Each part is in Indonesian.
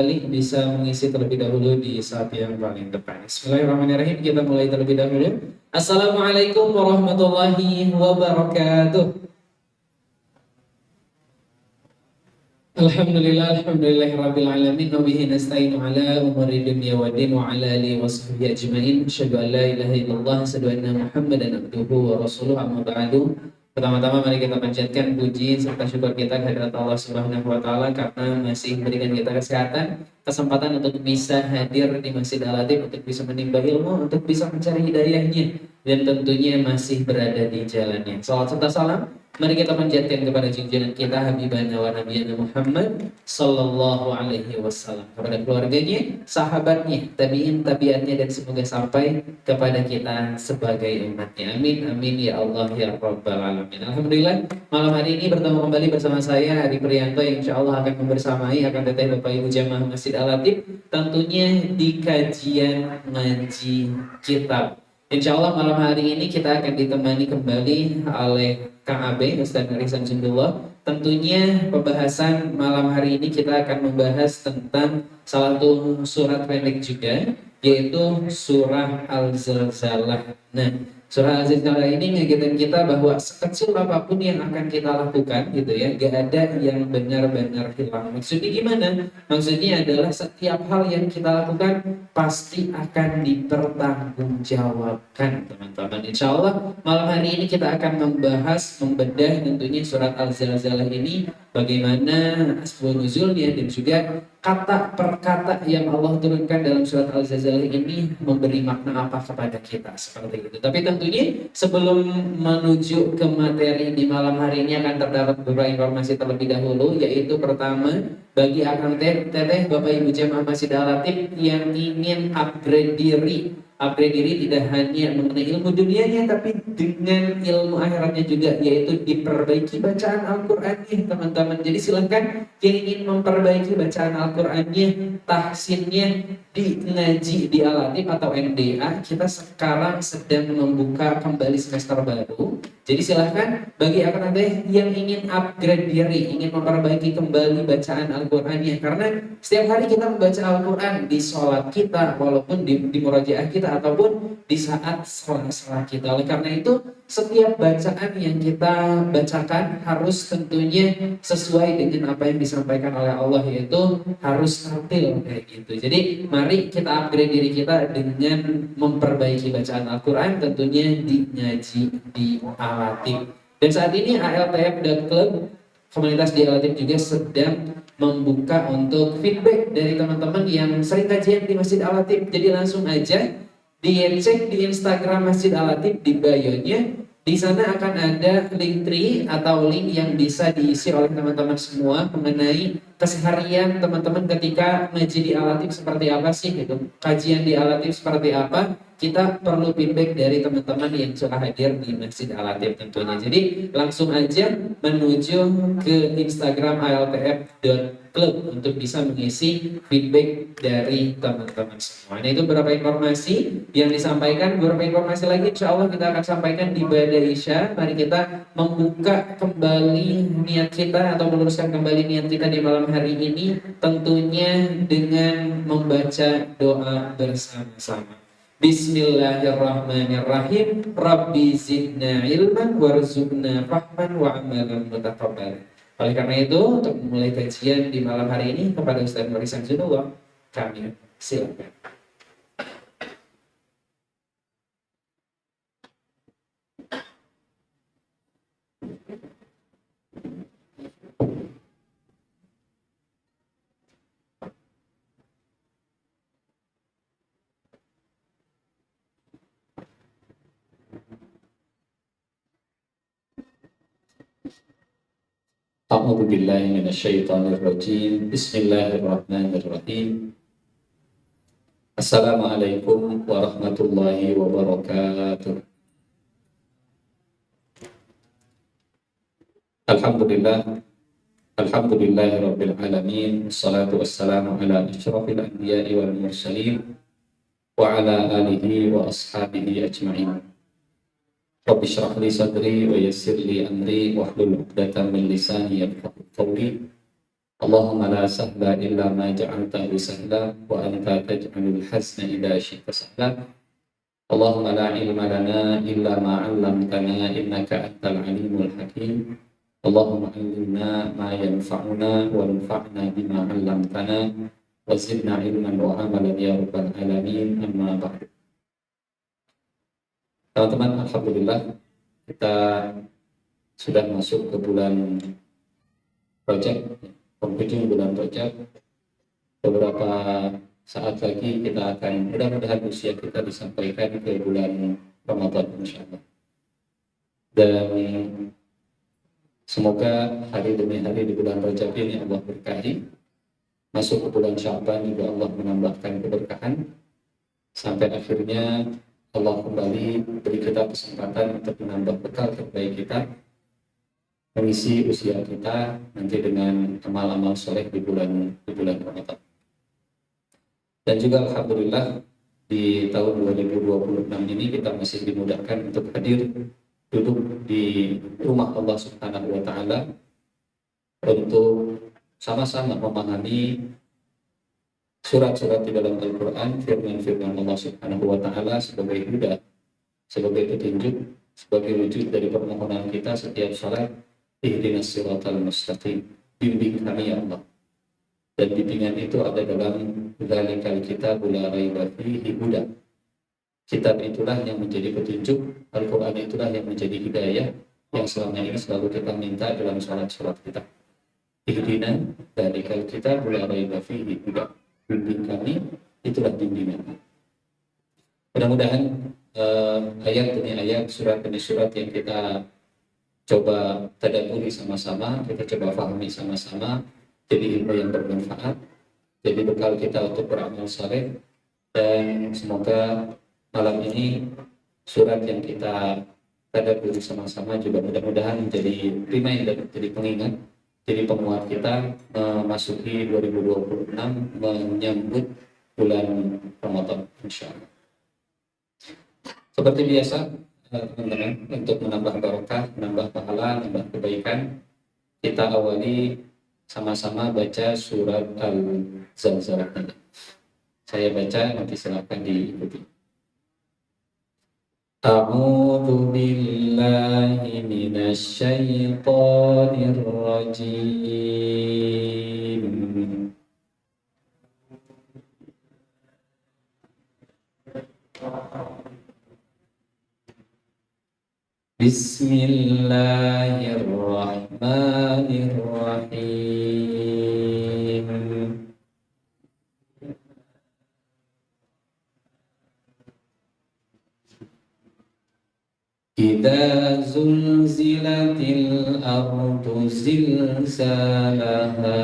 bisa mengisi terlebih dahulu di saat yang paling depan. Bismillahirrahmanirrahim. Kita mulai terlebih dahulu. Assalamualaikum warahmatullahi wabarakatuh. Alhamdulillahirabbil alamin wa bihi nasta'inu ala umuri dunya waddin wa ala alihi washabbihi ajmain. Asyhadu an la ilaha illallah wa asyhadu anna Muhammadan abduhu wa rasuluhu amma ba'du. Pertama-tama mari kita panjatkan puji serta syukur kita kehadirat Allah Subhanahu wa taala karena masih memberikan kita kesehatan, kesempatan untuk bisa hadir di Masjid Al-Latif, untuk bisa menimba ilmu, untuk bisa mencari hidayahnya, dan tentunya masih berada di jalannya. Salawat serta salam mari kita panjatkan kepada junjungan kita Habibana wa Nabiyana Muhammad sallallahu alaihi wasallam, kepada keluarganya, sahabatnya, tabi'in, tabi'atnya, dan semoga sampai kepada kita sebagai umatnya. Amin, amin ya Allah ya Rabbal alamin. Alhamdulillah, malam hari ini bertemu kembali bersama saya Ari Priyanto yang insya Allah akan membersamai akan teteh Bapak Ibu Jamaah Masjid Al-Latif, tentunya di kajian ngaji kitab. Insya Allah malam hari ini kita akan ditemani kembali oleh Kang Abe, Ustaz Ari Samsudullah. Tentunya pembahasan malam hari ini kita akan membahas tentang salah satu surat pendek juga, yaitu surah Al-Zalzalah. Nah, surah Al-Zalzalah ini ngagetin kita bahwa sekecil apapun yang akan kita lakukan gitu ya, gak ada yang benar-benar hilang. Maksudnya gimana? Maksudnya adalah setiap hal yang kita lakukan pasti akan dipertanggungjawabkan, teman-teman. Insya Allah malam hari ini kita akan membahas, membedah tentunya surat Al-Zalzalah ini, bagaimana asbab nuzulnya dan juga kata per kata yang Allah turunkan dalam surat Al-Zalzalah ini memberi makna apa kepada kita, seperti itu. Tapi tentunya sebelum menuju ke materi di malam hari ini akan terdapat beberapa informasi terlebih dahulu, yaitu pertama, bagi akan teteh Bapak Ibu Jamaah Masjid Al-Latif yang ingin upgrade diri tidak hanya mengenai ilmu dunianya tapi dengan ilmu akhiratnya juga, yaitu diperbaiki bacaan Al-Qur'annya, teman-teman. Jadi silahkan yang ingin memperbaiki bacaan Al-Qur'annya, tahsinnya di ngaji di Al-Latif atau MDA, kita sekarang sedang membuka kembali semester baru. Jadi silahkan bagi akan yang ingin upgrade diri, ingin memperbaiki kembali bacaan Al-Qur'annya, karena setiap hari kita membaca Al-Qur'an di sholat kita, walaupun di murojaah kita ataupun di saat sholat kita. Oleh karena itu setiap bacaan yang kita bacakan harus tentunya sesuai dengan apa yang disampaikan oleh Allah, yaitu harus tartil kayak gitu. Jadi mari kita upgrade diri kita dengan memperbaiki bacaan Al-Qur'an, tentunya di ngaji di Al-Latif. Dan saat ini ALTF.Club, komunitas di Al-Latif juga sedang membuka untuk feedback dari teman-teman yang sering kajian di Masjid Al-Latif. Jadi langsung aja dicek di Instagram Masjid Al-Latif, di bio-nya. Di sana akan ada link tree atau link yang bisa diisi oleh teman-teman semua mengenai keseharian teman-teman ketika ngaji di Al-Latif seperti apa sih gitu. Kajian di Al-Latif seperti apa? Kita perlu feedback dari teman-teman yang sudah hadir di Masjid Al-Latif tentunya. Jadi langsung aja menuju ke Instagram ALTF.Club untuk bisa mengisi feedback dari teman-teman semua. Nah, itu beberapa informasi yang disampaikan. Beberapa informasi lagi insya Allah kita akan sampaikan di Ba'da Isya. Mari kita membuka kembali niat kita atau meluruskan kembali niat kita di malam hari ini, tentunya dengan membaca doa bersama-sama. Bismillahirrahmanirrahim. Rabbi zidna ilman warzuqna fahman wa amalan mutaqabbal. Oleh karena itu, untuk memulai kajian di malam hari ini kepada Ustaz Ari Samsudullah, kami silakan. A'udzu billahi minasyaitonir rajim. Bismillahirrahmanirrahim. Assalamualaikum warahmatullahi wabarakatuh. Alhamdulillahirabbil alamin. Wassalatu wassalamu ala asyrafil anbiya'i wal mursalin wa ala alihi wa ashabihi ajma'in. Rabbi shrah li sadri wa yassir li amri wahlul 'uqdatam min lisani yafqahu qawli. Allahumma la sahla illa ma ja'altahu sahla wa anta taj'alul hazna idza syi'ta sahla. Allahumma la ilma lana illa ma 'allamtana innaka antal alimul hakim. Allahumma 'allimna ma yanfa'una wanfa'na bima 'allamtana wa zidna ilman wa 'amalan ya rabbal alamin. Amma ba'du. Teman-teman, alhamdulillah kita sudah masuk ke bulan Rajab, penghujung bulan Rajab. Beberapa saat lagi kita akan, mudah-mudahan usia kita disampaikan ke bulan Ramadan insyaallah. Dan semoga hari demi hari di bulan Rajab ini Allah berkahi. Masuk ke bulan Sya'ban juga Allah menambahkan keberkahan. Sampai akhirnya Allah kembali beri kita kesempatan untuk menambah bekal terbaik kita, mengisi usia kita nanti dengan amal-amal soleh di bulan Ramadan. Dan juga alhamdulillah di tahun 2026 ini kita masih dimudahkan untuk hadir duduk di rumah Allah Subhanahu wa taala untuk sama-sama memahami surat-surat di dalam Al-Qur'an, firman-firman Allah Subhanahu wa taala sebagai huda, sebagai petunjuk, sebagai wujud dari permohonan kita setiap salat. Ihdinas siratal mustaqim, bimbing kami ya Allah. Dan bimbingan itu ada dalam dzalikal kitabul la raiba fihi huda. Kitab itulah yang menjadi petunjuk, Al-Qur'an itulah yang menjadi hidayah yang selama ini selalu kita minta dalam salat-salat kita. Ihdinas dzalikal kitabul la raiba fihi huda. Bimbing kami, itulah bimbingan. Mudah-mudahan ayat demi ayat, surat demi surat yang kita coba tadabburi sama-sama, kita coba pahami sama-sama, jadi ilmu yang bermanfaat, jadi bekal kita untuk beramal saleh. Dan semoga malam ini surat yang kita tadabburi sama-sama juga mudah-mudahan menjadi reminder, jadi pengingat, jadi penguat kita memasuki 2026, menyambut bulan Ramadan insyaallah. Seperti biasa teman-teman, untuk menambah barokah, menambah pahala, menambah kebaikan, kita awali sama-sama baca surat Al-Zalzalah. Saya baca, nanti silakan diikuti. A'udzu billahi minasy syaithanir rajim. Bismillahirrahmanirrahim. Idza zulzilatil ardu zilzalaha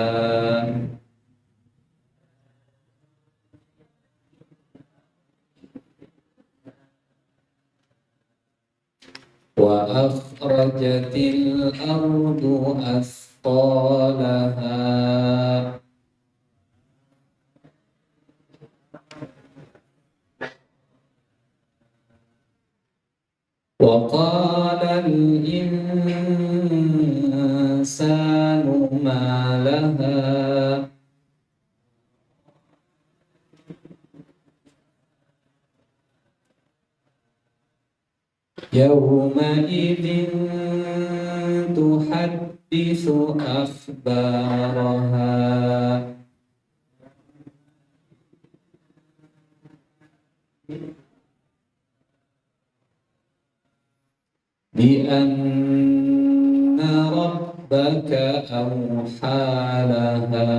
wa akhrajatil ardu athqalaha wa qala al-insanu ma laha yawma'idin tuhadditsu akhbaraha bi anna rabbaka awha laha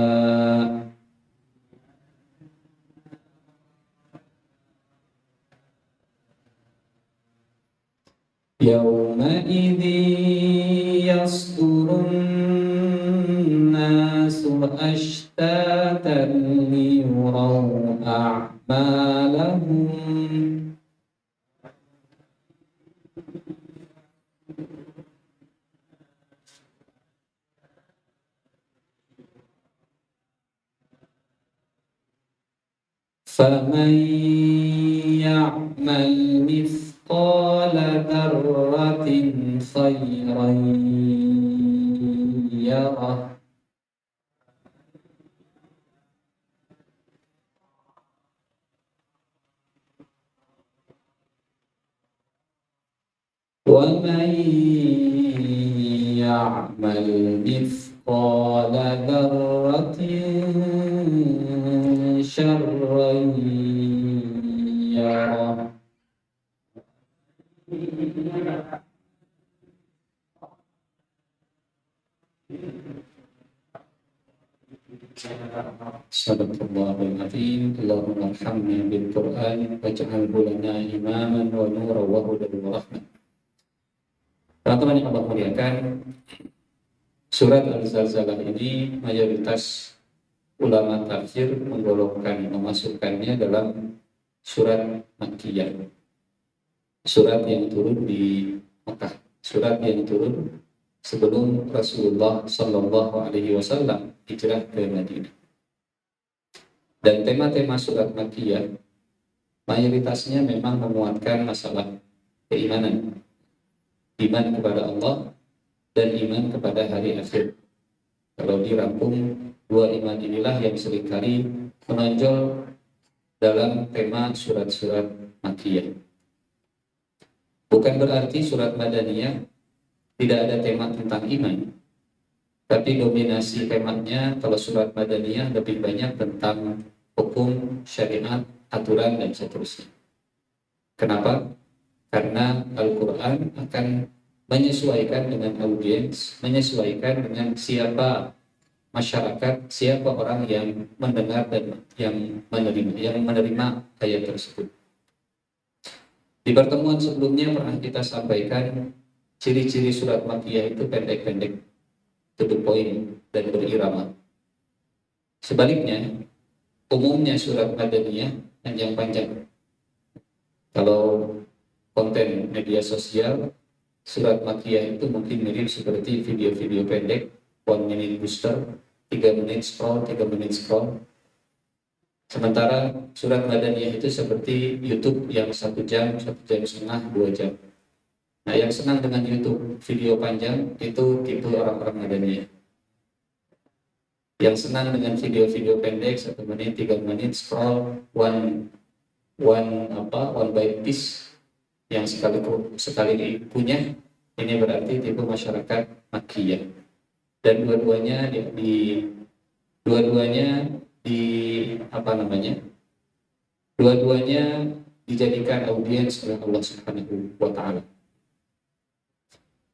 yawma'idin yasdurun nasu ashtatan liyuraw a'malahum faman ya'mal mithqala dzarratin khairan yarah ومن يعمل مثقال ذرة شرا يره. Sadaqallahul azim. Allahumma arhamna bil Qur'an waj'alhu lana imaman wa nuran wa hudan wa rahmah. Teman-teman yang Allah muliakan, surat Al-Zalzalah ini mayoritas ulama tafsir menggolongkan, memasukkannya dalam surat Makkiyah, surat yang turun di Mekah, surat yang turun sebelum Rasulullah Shallallahu Alaihi Wasallam hijrah ke Madinah. Dan tema-tema surat Makkiyah mayoritasnya memang memuatkan masalah keimanan, iman kepada Allah dan iman kepada hari akhir. Kalau dirangkum, dua iman inilah yang seringkali menonjol dalam tema surat-surat Makkiyah. Bukan berarti surat Madaniyah tidak ada tema tentang iman, tapi dominasi temanya kalau surat Madaniyah lebih banyak tentang hukum, syariat, aturan, dan seterusnya. Kenapa? Karena Al-Quran akan menyesuaikan dengan audiens, menyesuaikan dengan siapa masyarakat, siapa orang yang mendengar dan yang menerima ayat tersebut. Di pertemuan sebelumnya pernah kita sampaikan ciri-ciri surat Makkiyah itu pendek-pendek, to the point, dan berirama. Sebaliknya, umumnya surat Madaniyah panjang-panjang. Kalau konten media sosial, surat Makkiyah itu mungkin mirip seperti video-video pendek, 1 minute booster, 3 menit scroll, 3 menit scroll. Sementara surat Madaniyah itu seperti YouTube yang 1 jam, 1 jam setengah, 2 jam. Nah, yang senang dengan YouTube video panjang itu tipe orang-orang Madaniyah. Yang senang dengan video-video pendek 1 menit, 3 menit scroll, one byte piece yang sekali punya, ini berarti tipe masyarakat Makkiyah. Dan dua-duanya dijadikan audiens oleh Allah Subhanahu wa taala.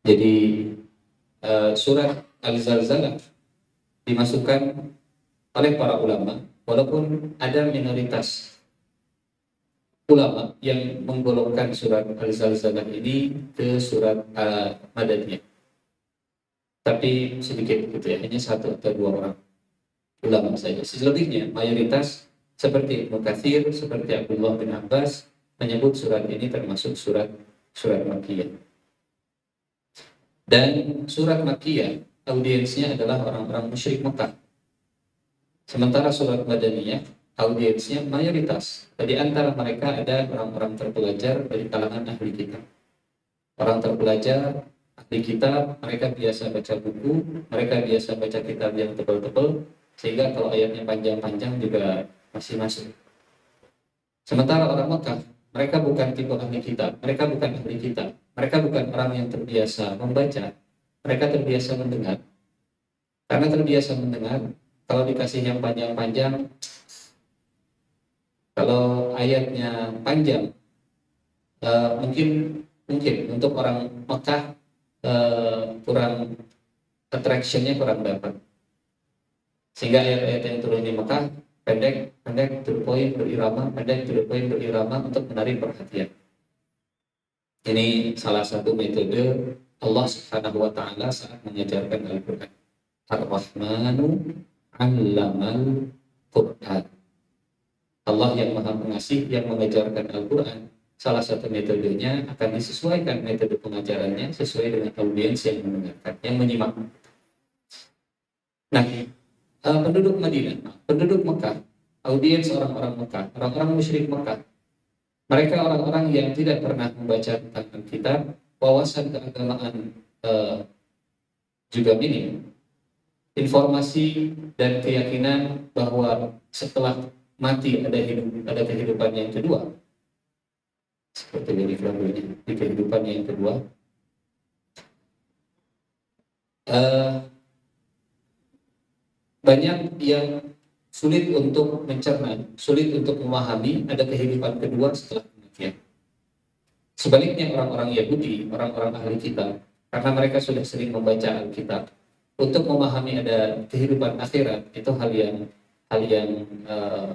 Jadi surat Al-Zalzalah dimasukkan oleh para ulama, walaupun ada minoritas ulama yang menggolongkan surat Al-Zalzalah ini ke surat Madaniyah. Tapi sedikit gitu ya, hanya 1 atau 2 orang ulama saja. Selebihnya mayoritas seperti Ibnu Katsir, seperti Abdullah bin Abbas menyebut surat ini termasuk surat Makkiyah. Dan surat Makkiyah audiensnya adalah orang-orang musyrik Mekah. Sementara surat Madaniyah audiensnya mayoritas. Di antara mereka ada orang-orang terpelajar dari kalangan ahli kitab. Orang terpelajar, ahli kitab, mereka biasa baca buku, mereka biasa baca kitab yang tebal-tebal, sehingga kalau ayatnya panjang-panjang juga masih masuk. Sementara orang Mekah, mereka bukan tipe ahli kitab, mereka bukan ahli kitab, mereka bukan orang yang terbiasa membaca, mereka terbiasa mendengar. Karena terbiasa mendengar, kalau dikasih yang panjang-panjang, kalau ayatnya panjang, mungkin untuk orang Mekah kurang attraction-nya kurang dapat. Sehingga ayat-ayat yang turun di Mekah pendek, to the point, berirama, pendek, to the point, berirama untuk menarik perhatian. Ini salah satu metode Allah Subhanahu wa taala saat mengajarkan Al-Qur'an. Ar-Rahmanu 'allamal Qur'an. Allah yang Maha Pengasih yang mengajarkan Al-Qur'an, salah satu metodenya akan disesuaikan metode pengajarannya sesuai dengan audiens yang mendengarkan, yang menyimak. Nah, penduduk Madinah, penduduk Mekah, audiens orang-orang Mekah, orang-orang musyrik Mekah, mereka orang-orang yang tidak pernah membaca tentang Alkitab, wawasan keagamaan juga minim. Informasi dan keyakinan bahwa setelah mati ada kehidupan yang kedua, seperti di kehidupan yang kedua, Eh, banyak yang sulit untuk mencerna, sulit untuk memahami ada kehidupan kedua setelah kematian. Sebaliknya orang-orang Yahudi, orang-orang ahli kitab, karena mereka sudah sering membaca Alkitab, untuk memahami ada kehidupan akhirat itu hal yang eh,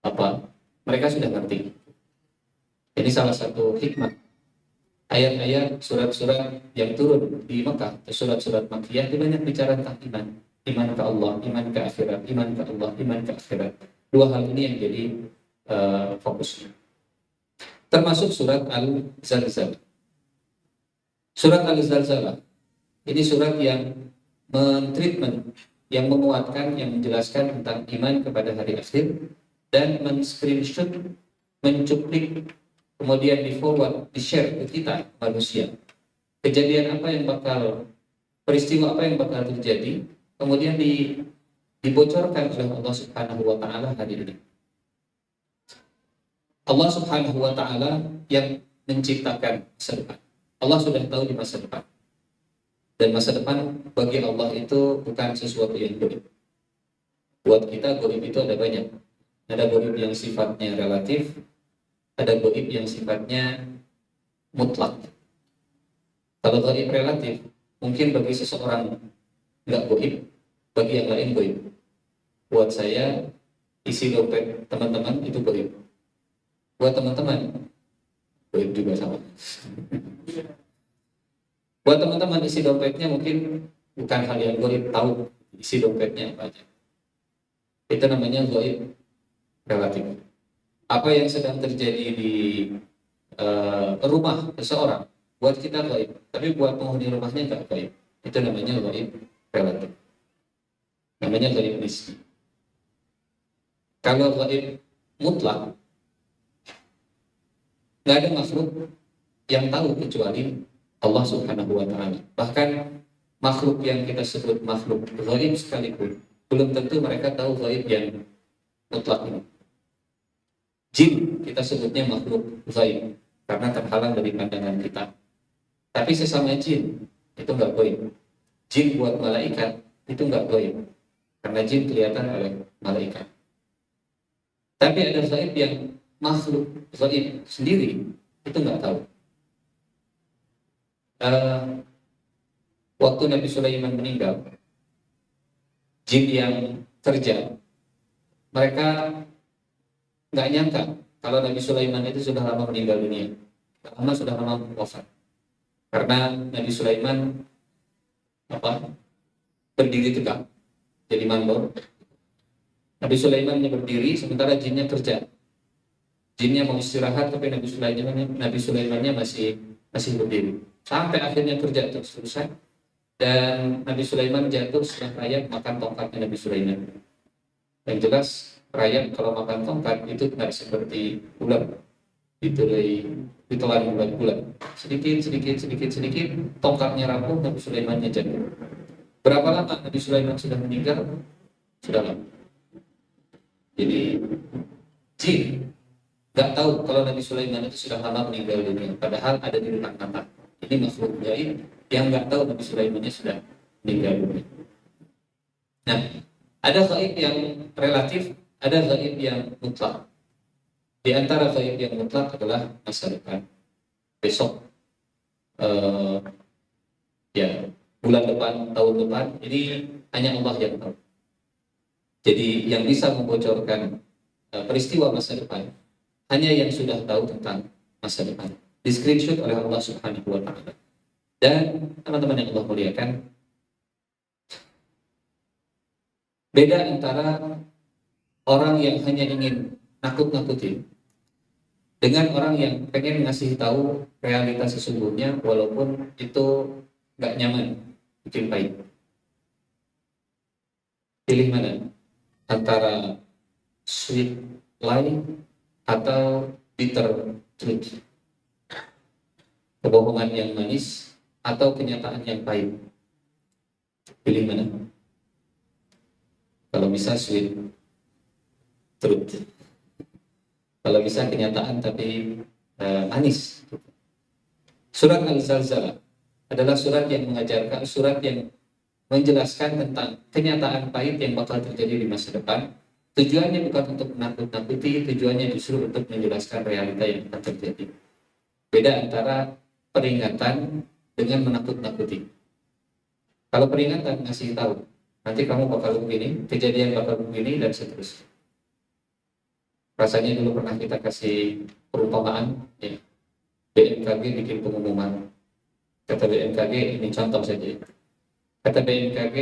apa? Mereka sudah ngerti. Jadi salah satu hikmah ayat-ayat surat-surat yang turun di Mekah, surat-surat Makkiyah itu banyak bicara tentang iman, iman ke Allah, iman ke akhirat, iman ke Allah, iman ke akhirat. Dua hal ini yang jadi fokusnya. Termasuk surat Al-Zalzalah. Surat Al-Zalzalah ini surat yang mentreatment, yang menguatkan, yang menjelaskan tentang iman kepada hari akhir dan men-screenshot, mencuplik, kemudian di-forward, di-share ke kita manusia. Kejadian apa yang bakal, peristiwa apa yang bakal terjadi, kemudian dibocorkan oleh Allah Subhanahu wa taala hari ini. Allah Subhanahu wa taala yang menciptakan masa depan. Allah sudah tahu di masa depan. Dan masa depan bagi Allah itu bukan sesuatu yang gaib. Buat kita gaib itu ada banyak. Ada gaib yang sifatnya relatif, ada gaib yang sifatnya mutlak. Kalau gaib relatif, mungkin bagi seseorang nggak gaib, bagi yang lain gaib. Buat saya, isi dompet teman-teman itu gaib. Buat teman-teman, gaib juga sama. Buat teman-teman isi dompetnya mungkin bukan hal yang gaib, tahu isi dompetnya apa aja. Itu namanya gaib relatif. Apa yang sedang terjadi di rumah seseorang, buat kita gaib, tapi buat penghuni rumahnya nggak gaib. Itu namanya gaib relatif. Namanya gaib nisbi. Kalau gaib mutlak, nggak ada makhluk yang tahu kecuali Allah Subhanahu wa taala. Bahkan makhluk yang kita sebut makhluk gaib sekalipun belum tentu mereka tahu gaib yang mutlak ini. Jin kita sebutnya makhluk gaib karena terhalang dari pandangan kita. Tapi sesama jin itu nggak gaib. Jin buat malaikat itu nggak gaib karena jin kelihatan oleh malaikat. Tapi ada gaib yang makhluk gaib sendiri itu nggak tahu. Waktu Nabi Sulaiman meninggal, jin yang kerja, mereka nggak nyangka kalau Nabi Sulaiman itu sudah lama meninggal dunia, sudah lama wafat. Karena Nabi Sulaiman berdiri tegak, jadi mandor. Nabi Sulaiman berdiri, sementara jinnya kerja. Jinnya mau istirahat, tapi Nabi Sulaimannya masih berdiri. Sampai akhirnya kerja itu selesai dan Nabi Sulaiman jatuh setelah rayap makan tongkatnya Nabi Sulaiman. Yang jelas rayap kalau makan tongkat itu tidak seperti ular ditelan bulat-bulat. Sedikit tongkatnya rapuh, Nabi Sulaimannya jatuh. Berapa lama Nabi Sulaiman sudah meninggal? Sudah lama. Jadi jin nggak tahu kalau Nabi Sulaiman itu sudah lama meninggal dunia, padahal ada di depan mata. Ini makhluk gaib yang nggak tahu Nabi Sulaimannya sudah meninggal dunia. Nah, ada gaib yang relatif, ada gaib yang mutlak. Di antara gaib yang mutlak adalah masa depan, besok, bulan depan, tahun depan. Ini hanya Allah yang tahu. Jadi yang bisa membocorkan peristiwa masa depan hanya yang sudah tahu tentang masa depan. Di screenshot oleh Allah Subhanahu wa taala. Dan teman-teman yang Allah muliakan, beda antara orang yang hanya ingin nakut-nakutin dengan orang yang pengen ngasih tahu realitas sesungguhnya walaupun itu nggak nyaman, bikin pahit. Pilih mana? Antara sweet lie atau bitter truth, kebohongan yang manis atau kenyataan yang pahit. Pilih mana? Kalau bisa sweet truth, kalau bisa kenyataan tapi manis. Surat Al-Zalzalah adalah surat yang mengajarkan, surat yang menjelaskan tentang kenyataan pahit yang bakal terjadi di masa depan. Tujuannya bukan untuk menakut-nakuti, tujuannya justru untuk menjelaskan realita yang akan terjadi. Beda antara peringatan dengan menakut-nakuti. Kalau peringatan ngasih tahu, nanti kamu bakal begini, kejadian bakal begini, dan seterusnya. Rasanya dulu pernah kita kasih perumpamaan, ya. BMKG bikin pengumuman. Kata BMKG, ini contoh saja. Kata BMKG,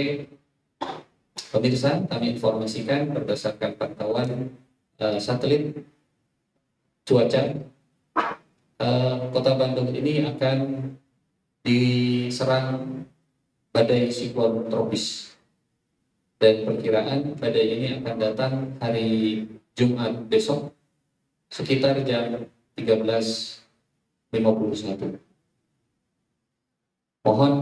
pemirsa, kami informasikan berdasarkan pantauan satelit cuaca, Kota Bandung ini akan diserang badai siklon tropis, dan perkiraan badai ini akan datang hari Jumat besok sekitar jam 13.51. Mohon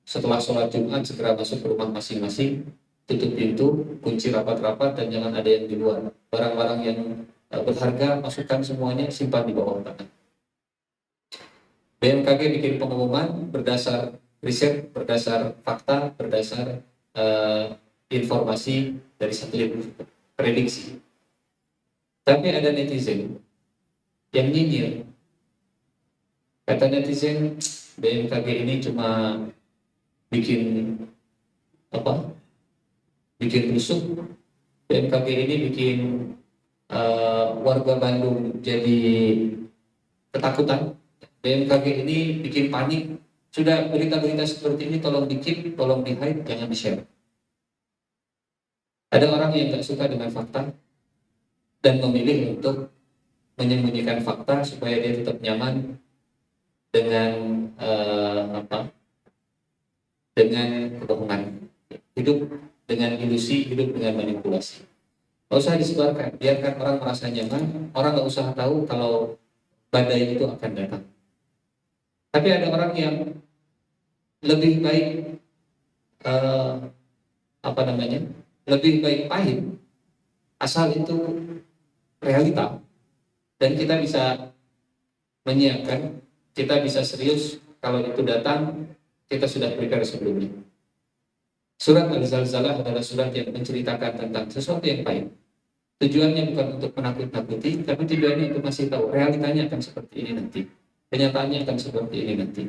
setelah sholat Jumat segera masuk ke rumah masing-masing, tutup pintu, kunci rapat-rapat, dan jangan ada yang di luar. Barang-barang yang berharga masukkan semuanya, simpan di bawah tanah. BMKG bikin pengumuman berdasar riset, berdasar fakta, berdasar informasi dari satelit prediksi. Tapi ada netizen yang nyinyir. Kata netizen, BMKG ini cuma bikin rusuh. BMKG ini bikin warga Bandung jadi ketakutan. BMKG ini bikin panik. Sudah, berita-berita seperti ini tolong di-keep, tolong di-hide, jangan di-share. Ada orang yang gak suka dengan fakta dan memilih untuk menyembunyikan fakta supaya dia tetap nyaman dengan dengan kebohongan. Hidup dengan ilusi, hidup dengan manipulasi. Gak usah disebarkan, biarkan orang merasa nyaman. Orang gak usah tahu kalau badai itu akan datang. Tapi ada orang yang lebih baik lebih baik pahit asal itu realita, dan kita bisa menyiapkan, kita bisa serius kalau itu datang, kita sudah prepare sebelumnya. Surat Al-Zalzalah adalah surat yang menceritakan tentang sesuatu yang pahit. Tujuannya bukan untuk menakut-nakuti, tapi tujuannya untuk masih tahu realitanya akan seperti ini nanti, kenyataannya akan seperti ini nanti.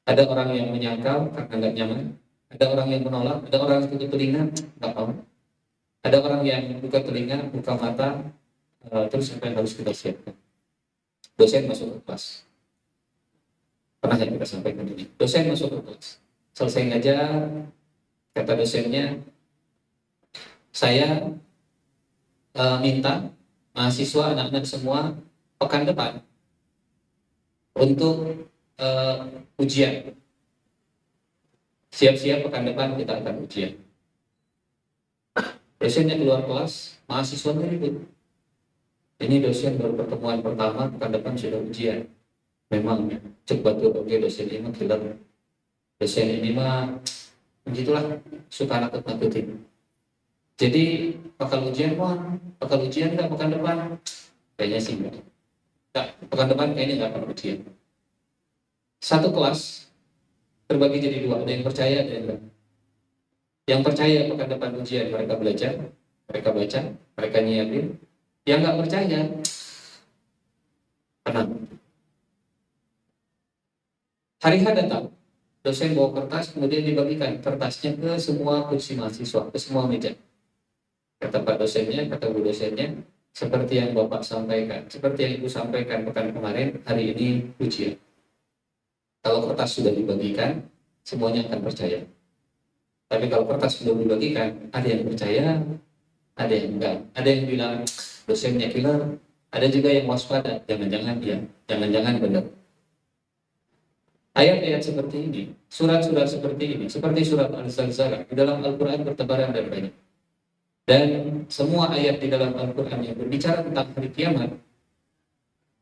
Ada orang yang menyangkal karena nggak nyaman, ada orang yang menolak, ada orang yang tutup telinga, nggak mau. Ada orang yang buka telinga, buka mata, terus apa yang harus kita siapkan? Dosen masuk ke kelas. Pernah yang kita sampaikan ini. Dosen masuk ke kelas. Selesai ngajar, kata dosennya, saya minta mahasiswa, anak-anak semua pekan depan untuk ujian. Siap-siap pekan depan kita akan ujian. Dosennya keluar kelas, mahasiswa ribut. Ini dosen baru pertemuan pertama, pekan depan sudah ujian. Memang cepat tuh, oke, dosen ini mah killer. Dosen ini mah begitulah, suka nakut-nakutin. Jadi bakal ujian nggak pekan depan? Kayaknya sih enggak. Pekan depan kayaknya nggak akan ujian. Satu kelas terbagi jadi dua, ada yang percaya, ada yang enggak. Yang percaya pekan depan ujian mereka belajar, mereka baca, mereka nyiapin. Yang nggak percaya, tenang. Hari H datang, dosen bawa kertas, kemudian dibagikan kertasnya ke semua kursi mahasiswa, ke semua meja. Kata Pak dosennya, kata Bu dosennya, seperti yang Bapak sampaikan, seperti yang Ibu sampaikan pekan kemarin, hari ini ujian. Kalau kertas sudah dibagikan, semuanya akan percaya. Tapi kalau kertas belum dibagikan, ada yang percaya, ada yang enggak. Ada yang bilang dosennya killer, ada juga yang waspada, jangan-jangan dia, jangan-jangan benar. Ayat-ayat seperti ini, surat-surat seperti ini, seperti surat Al-Zalzalah, di dalam Al-Quran bertebaran dan banyak. Dan semua ayat di dalam Al-Quran yang berbicara tentang hari kiamat,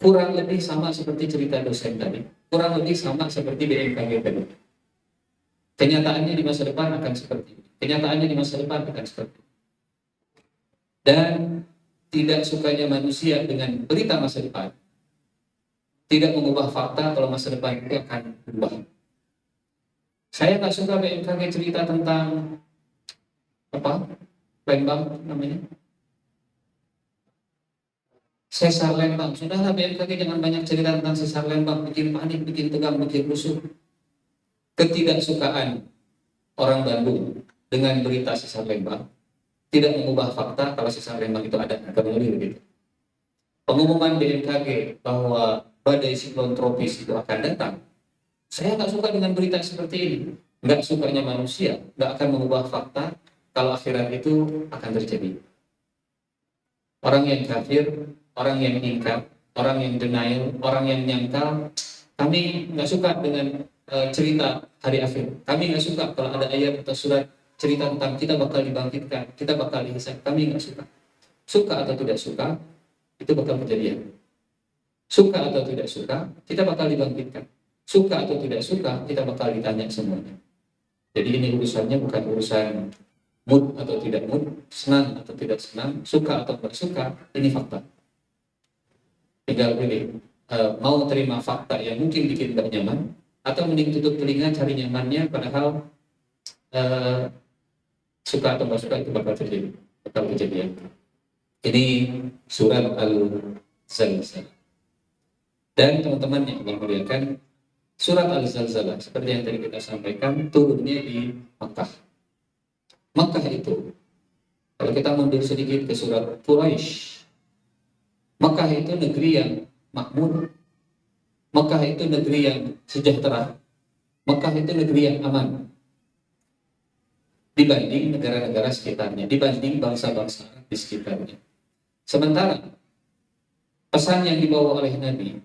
kurang lebih sama seperti cerita dosen tadi, kurang lebih sama seperti BMKG tadi. Kenyataannya di masa depan akan seperti ini. Kenyataannya di masa depan akan seperti ini. Dan tidak sukanya manusia dengan berita masa depan tidak mengubah fakta kalau masa depan itu akan berubah. Saya nggak suka BMKG cerita tentang apa Lembang namanya, sesar Lembang. Sudahlah BMKG jangan banyak cerita tentang sesar Lembang, bikin panik, bikin tegang, bikin rusuh. Ketidaksukaan orang Bandung dengan berita sesar Lembang tidak mengubah fakta kalau sesar Lembang itu ada, akan lebih begitu. Pengumuman BMKG bahwa badai siklon tropis itu akan datang, saya nggak suka dengan berita seperti ini. Nggak sukanya manusia nggak akan mengubah fakta kalau akhirat itu akan terjadi. Orang yang kafir, orang yang ingkar, orang yang denial, orang yang nyangkal, kami nggak suka dengan cerita hari akhir. Kami nggak suka kalau ada ayat atau surat cerita tentang kita bakal dibangkitkan, kita bakal dihisab. Kami nggak suka. Suka atau tidak suka, itu bakal kejadian. Suka atau tidak suka, kita bakal dibangkitkan. Suka atau tidak suka, kita bakal ditanya semuanya. Jadi ini urusannya bukan urusan mood atau tidak mood, senang atau tidak senang, suka atau tidak suka, ini fakta. Tinggal pilih, mau terima fakta yang mungkin bikin tidak nyaman, atau mending tutup telinga cari nyamannya, padahal suka atau tidak suka itu bakal terjadi, bakal kejadian. Ini surat Al-Zalzalah. Dan teman-teman yang Allah muliakan, surat Al-Zalzalah seperti yang tadi kita sampaikan turunnya di Makkah. Makkah itu, kalau kita mundur sedikit ke surat Quraisy, Makkah itu negeri yang makmur, Makkah itu negeri yang sejahtera, Makkah itu negeri yang aman dibanding negara-negara sekitarnya, dibanding bangsa-bangsa di sekitarnya. Sementara pesan yang dibawa oleh Nabi,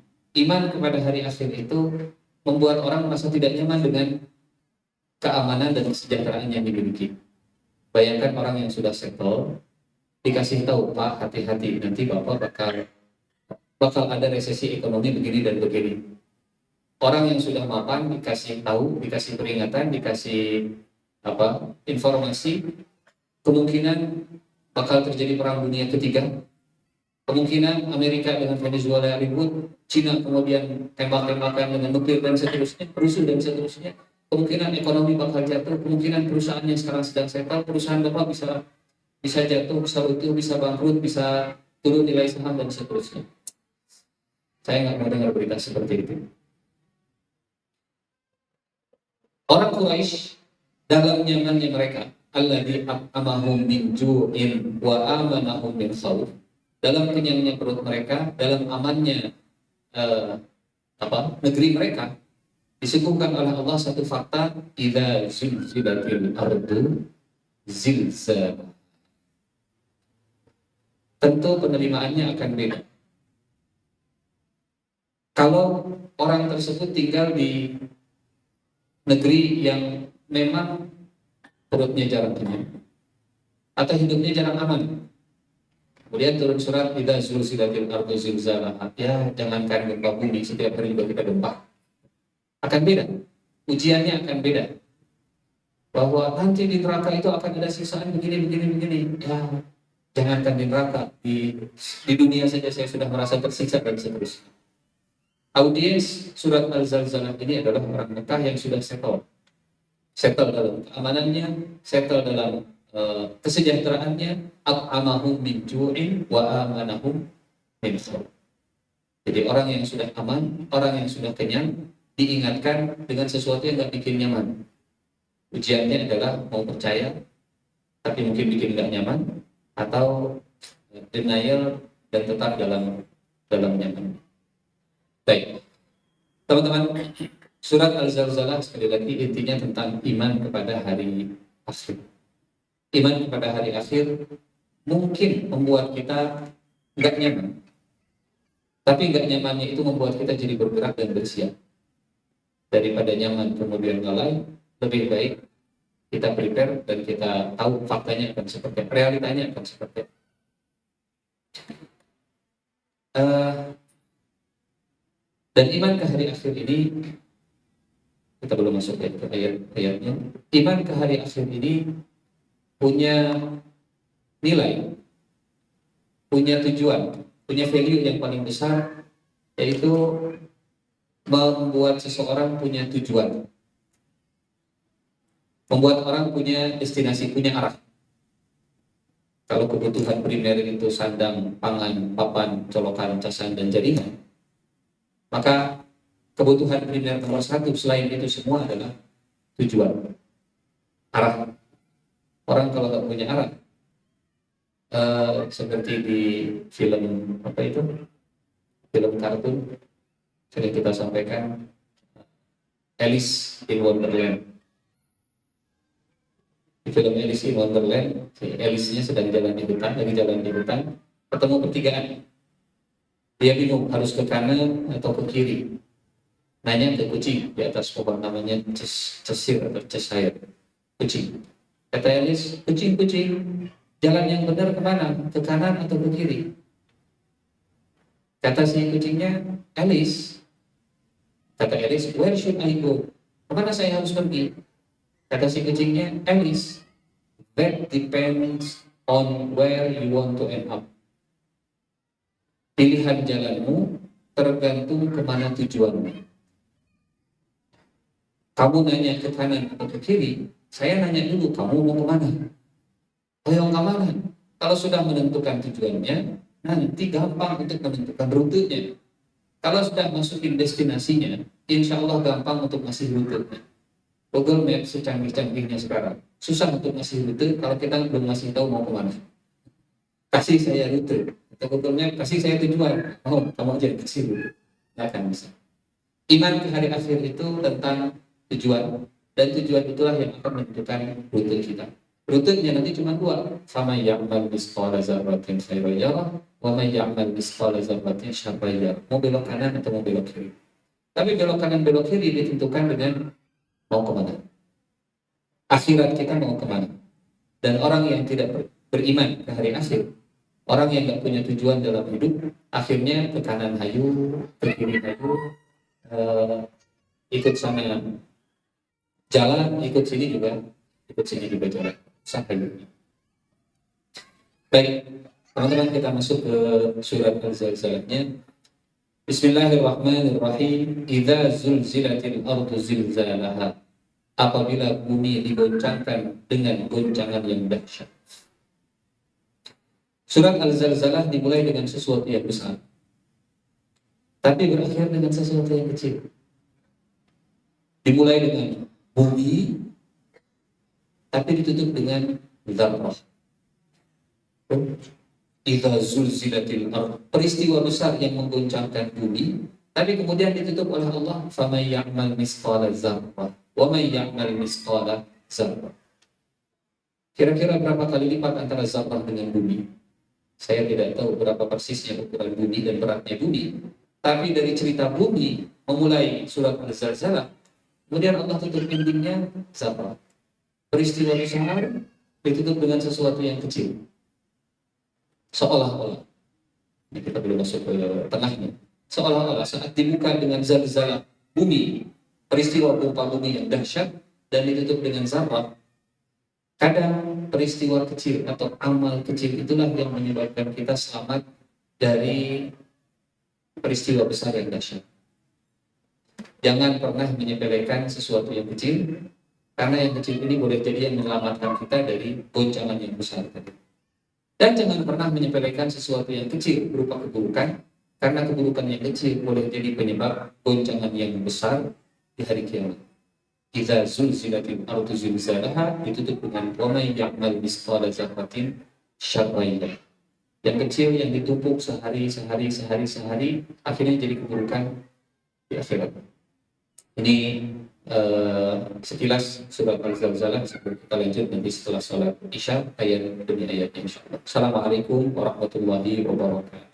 iman kepada hari akhir itu membuat orang merasa tidak nyaman dengan keamanan dan kesejahteraan yang dimiliki. Bayangkan orang yang sudah settle, dikasih tahu, Pak, hati-hati, nanti Bapak bakal ada resesi ekonomi begini dan begini. Orang yang sudah mapan dikasih tahu, dikasih peringatan, dikasih informasi, kemungkinan bakal terjadi perang dunia ketiga. Kemungkinan Amerika dengan Venezuela ribut, Cina kemudian tembak-tembakan dengan nuklir dan seterusnya, rusuh dan seterusnya. Kemungkinan ekonomi bakal jatuh, kemungkinan perusahaan yang sekarang sedang settle, perusahaan Bapak bisa jatuh, bisa runtuh, bisa bangkrut, bisa turun nilai saham dan seterusnya. Saya nggak mau dengar berita seperti itu. Orang Quraisy dalam nyamannya mereka, alladzi at'amahum min ju'in wa amanahum min khauf. Dalam kenyangnya perut mereka, dalam amannya negeri mereka, disuguhkan oleh Allah satu fakta, idza zulzilatil ardu zilzalaha. Tentu penerimaannya akan beda. Kalau orang tersebut tinggal di negeri yang memang perutnya jarang kenyang atau hidupnya jarang aman, kemudian turun surat idza zulzilatil ardu zilzalaha, ya jangankan gempa bumi, setiap hari juga kita gempa, akan beda, ujiannya akan beda. Bahwa nanti di neraka itu akan ada siksaan begini. Ya, jangankan di neraka, di dunia saja saya sudah merasa tersiksa dan seterusnya. Audiens surat Al-Zalzalah ini adalah orang Mekah yang sudah settle dalam keamanannya, settle dalam kesejahteraannya, at'amahum min ju'in wa amanahum min khauf. Jadi orang yang sudah aman, orang yang sudah kenyang, diingatkan dengan sesuatu yang nggak bikin nyaman. Ujiannya adalah mau percaya, tapi mungkin bikin nggak nyaman, atau denial dan tetap dalam nyaman. Baik, teman-teman, surat Al-Zalzalah sekali lagi intinya tentang iman kepada hari akhir. Iman kepada hari akhir mungkin membuat kita nggak nyaman, tapi nggak nyamannya itu membuat kita jadi bergerak dan bersiap. Daripada nyaman kemudian lalai, lebih baik kita prepare dan kita tahu faktanya akan seperti apa, realitanya akan seperti apa. Dan iman ke hari akhir ini, kita belum masuk ke ayat-ayatnya. Iman ke hari akhir ini punya nilai, punya tujuan, punya value yang paling besar, yaitu membuat seseorang punya tujuan. membuat orang punya destinasi, punya arah. Kalau kebutuhan primer itu sandang, pangan, papan, colokan, casan, dan jaringan, maka kebutuhan primer nomor satu selain itu semua adalah tujuan, arah. Orang kalau nggak punya arah, seperti di film apa itu, film kartun sering kita sampaikan, Alice in Wonderland. Di film Alice in Wonderland, si Alice-nya sedang jalan di hutan, ketemu pertigaan. Dia bingung harus ke kanan atau ke kiri. Nanya ke kucing di atas pohon, namanya Cheshire atau Cheshire. Kucing. Kata Alice, kucing, jalan yang benar kemana? Ke kanan atau ke kiri? Kata si kucingnya, Alice, where should I go? Kemana saya harus pergi? Kata si kucingnya, Alice, that depends on where you want to end up. Pilihan jalanmu tergantung kemana tujuanmu. Kamu nanya ke kanan atau ke kiri, saya nanya dulu, kamu mau kemana? Yang kemana? Kalau sudah menentukan tujuannya, nanti gampang untuk menentukan rutenya. Kalau sudah masukin destinasinya, insya Allah gampang untuk ngasih rutenya. Google Maps secanggih-canggihnya sekarang, susah untuk ngasih rute kalau kita belum ngasih tahu mau kemana. Kasih saya rute, atau Google Maps kasih saya tujuan, kamu aja kasih rute, nggak akan bisa. Iman ke hari akhir itu tentang tujuan, dan tujuan itulah yang akan menentukan rute kita. Rutenya nanti cuma dua, faman ya'mal misqala dzarratin khairan yarah, wa man ya'mal misqala dzarratin syarran yarah. Mau belok kanan atau mau belok kiri. Tapi belok kanan belok kiri ditentukan dengan mau kemana. Akhirat kita mau kemana. Dan orang yang tidak beriman ke hari akhir, orang yang nggak punya tujuan dalam hidup, akhirnya ke kanan hayu, ke kiri hayu, ikut sana jalan, ikut sini juga jalan. Sampai dulu. Baik, teman-teman, kita masuk ke surat Al-Zalzalahnya. Bismillahirrahmanirrahim. Idza zulzilatil ardu zilzalaha. Apabila bumi digoncangkan dengan goncangan yang dahsyat. Surat Al-Zalzalah dimulai dengan sesuatu yang besar, tapi berakhir dengan sesuatu yang kecil. Dimulai dengan bumi, tapi ditutup dengan dzarrah. Idza zulzilatil ardh, peristiwa besar yang menggoncangkan bumi, tapi kemudian ditutup oleh Allah, faman ya'mal misqala dzarrah wa man ya'mal misqala dzarrah. Kira-kira berapa kali lipat antara zarrah dengan bumi? Saya tidak tahu berapa persisnya ukuran bumi dan beratnya bumi, tapi dari cerita bumi memulai surat Al-Zalzalah, kemudian Allah tutup endingnya zarrah. Peristiwa besar ditutup dengan sesuatu yang kecil. Seolah-olah, ini kita belum masuk ke tengahnya, seolah-olah saat dibuka dengan zalzalah bumi, peristiwa gempa bumi yang dahsyat, dan ditutup dengan zarrah, kadang peristiwa kecil atau amal kecil itulah yang menyebabkan kita selamat dari peristiwa besar yang dahsyat. Jangan pernah menyepelekan sesuatu yang kecil, karena yang kecil ini boleh jadi yang menyelamatkan kita dari goncangan yang besar tadi. Dan jangan pernah menyepelekan sesuatu yang kecil berupa keburukan, karena keburukan yang kecil boleh jadi penyebab goncangan yang besar di hari kiamat. Idza zulzilatil ardu zilzalaha ditutup dengan wa may ya'mal misqala dzarratin syarran yarah. Yang kecil yang ditumpuk sehari, akhirnya jadi keburukan di akhirat. Ini sekilas surat Al-Zalzalah. Sebelum kita lanjut nanti setelah sholat Isya, ayat demi ayatnya insyaallah. Assalamualaikum warahmatullahi wabarakatuh.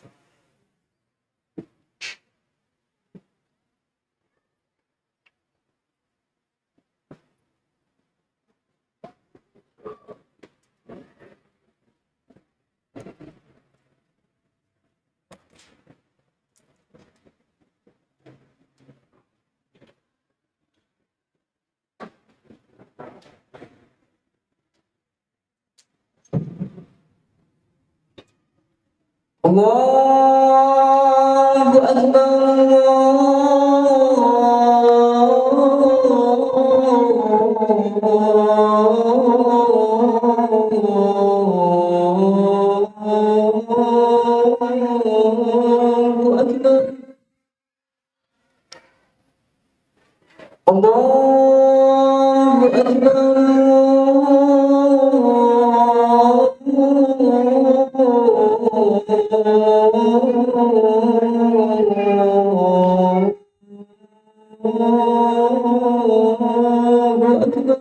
Allahu Akbar. الله أكبر الله أكبر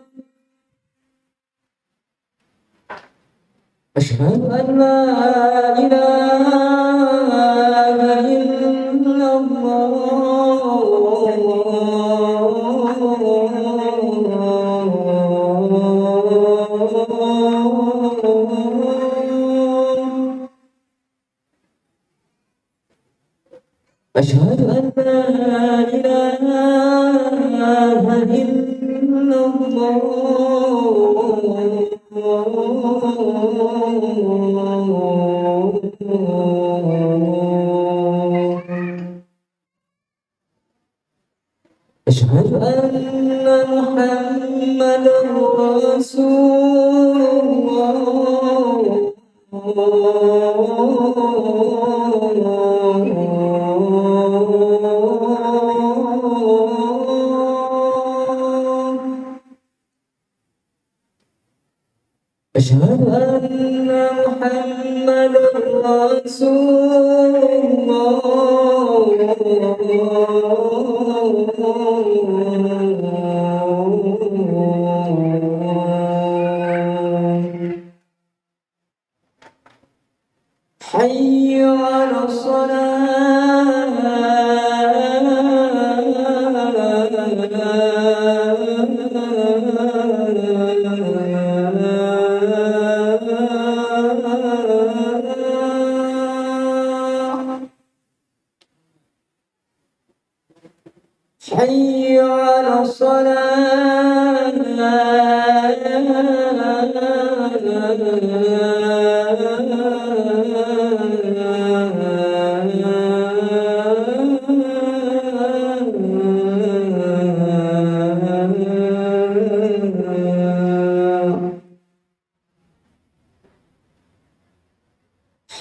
أشهد أن لا إله إلا الله أشهد أن لا إله إلا الله أشهد أن محمدا رسول الله أشهد أن محمدا رسول الله حي على الصلاة حي على الصلاة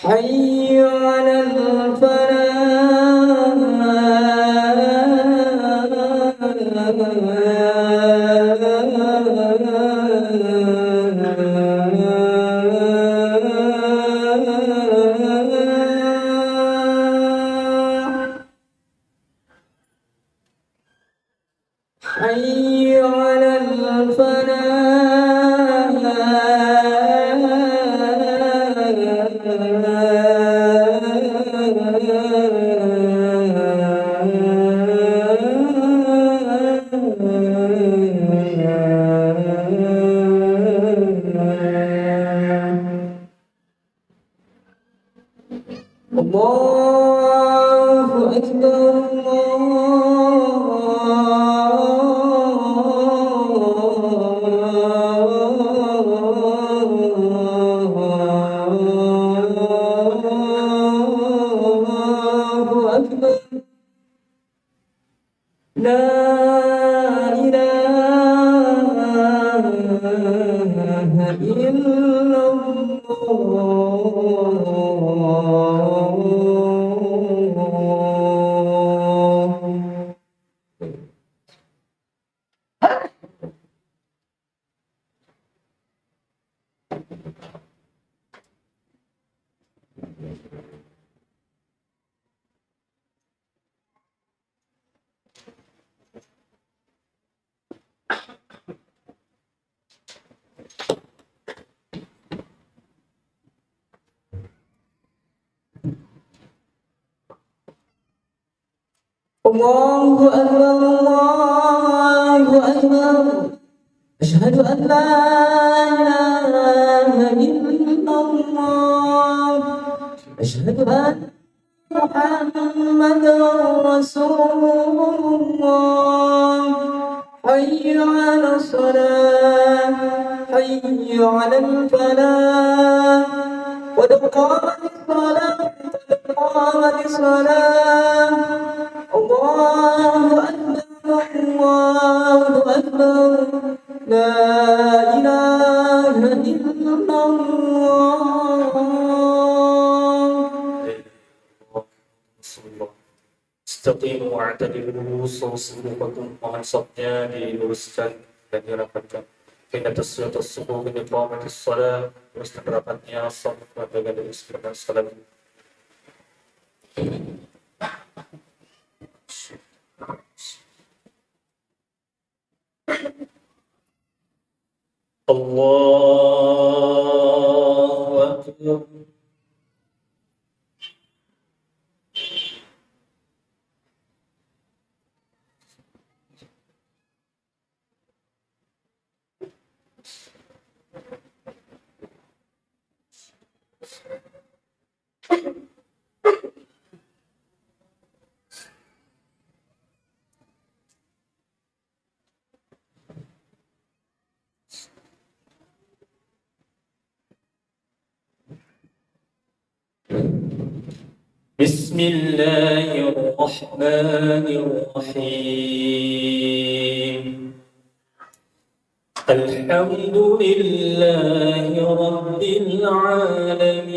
حي على الفلاح حي على الفلاح الله أكبر الله أكبر لا إله إلا الله الله أكبر الله أكبر أشهد أن لا إله إلا الله أشهد أن محمدا رسول الله حي على الصلاة حي على الفلاح قد قامت الصلاة قد قامت الصلاة الله أكبر الله أكبر لا إله إلا الله Istaqimu wa'tadilu sufufakum, mohon safnya diluruskan dan dirapatkan. Inna taswiyatus sufuf min iqamatis shalah, terus terapatnya shaf pada istiqamah salat. Allahu Akbar. بسم الله الرحمن الرحيم. الحمد لله رب العالمين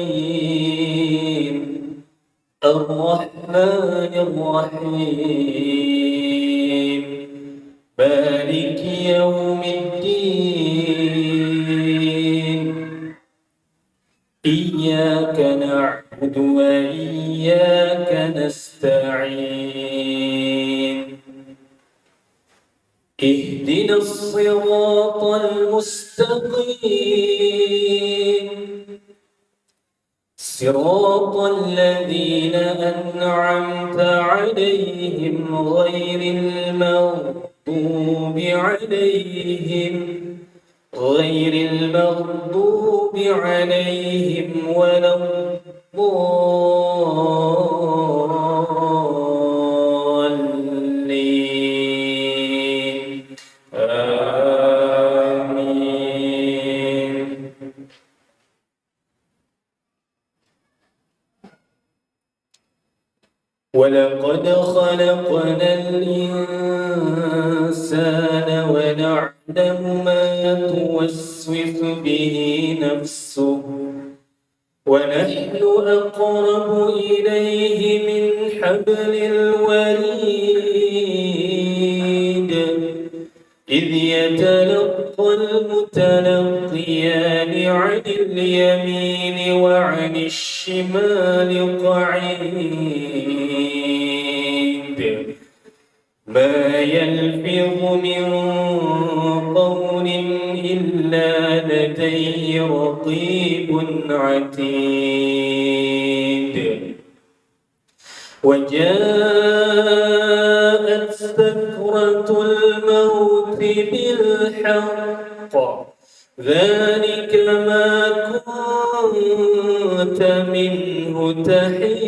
الرحمن الرحيم مالك يوم الدين إياك نعبد وإياك نستعين اهدنا الصراط المستقيم صراط الذين أنعمت عليهم غير المغضوب عليهم ولا الضالين آمين. ولقد خلقنا الإنسان ونعلم ما توسوس به نفسه ونحن أقرب إليه من حبل الوريد إذ يتلقى المتلقيان عن اليمين وعن الشمال قعيد ما يلفظ من قول إلا لديه رقيب عتيد وجاءت سكرة الموت بالحق ذلك ما كنت منه تحيد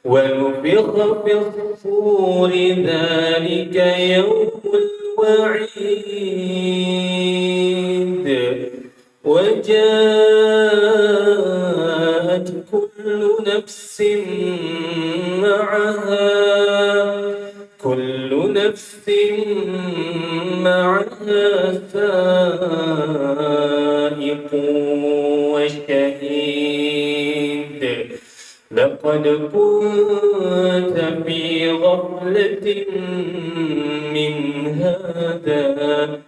ونفخ في الصور ذلك يوم الوعيد وجاءت كل نفس معها سائق وشهيد لقد كنت في غفلة من هذا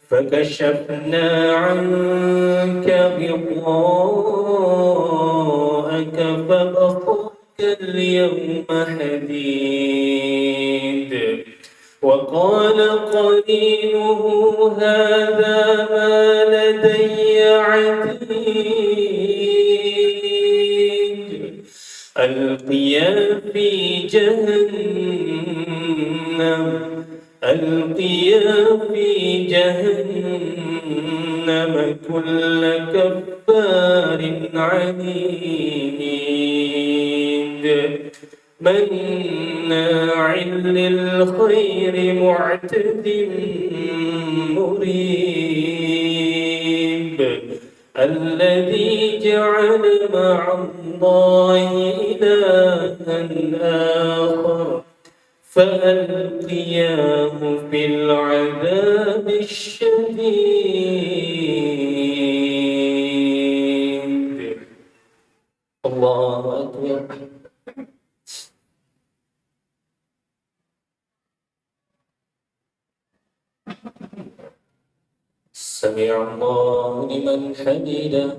فكشفنا عنك غطاءك فبصرك اليوم حديد وقال قرينه هذا ما لدي عتيد ألقيا في جهنم كل كفار عنيد مناع للخير معتد مريب الذي جعل مع الله إلها آخر فألقياه في العذاب الشديد. الله أكبر. سمع الله لمن حمده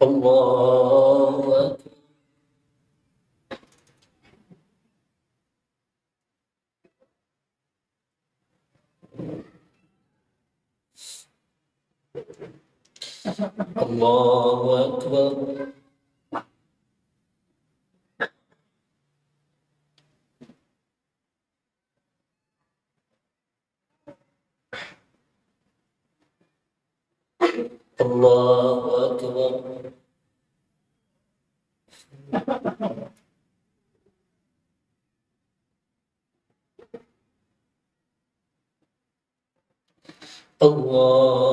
الله أكبر الله أكبر الله أكبر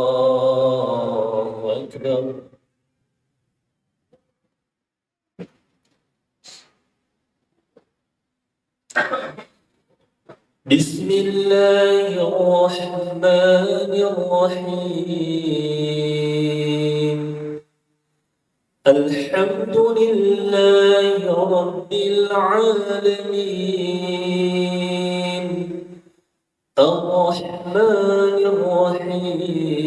الله أكبر بسم الله الرحمن الرحيم الحمد لله رب العالمين الرحمن الرحيم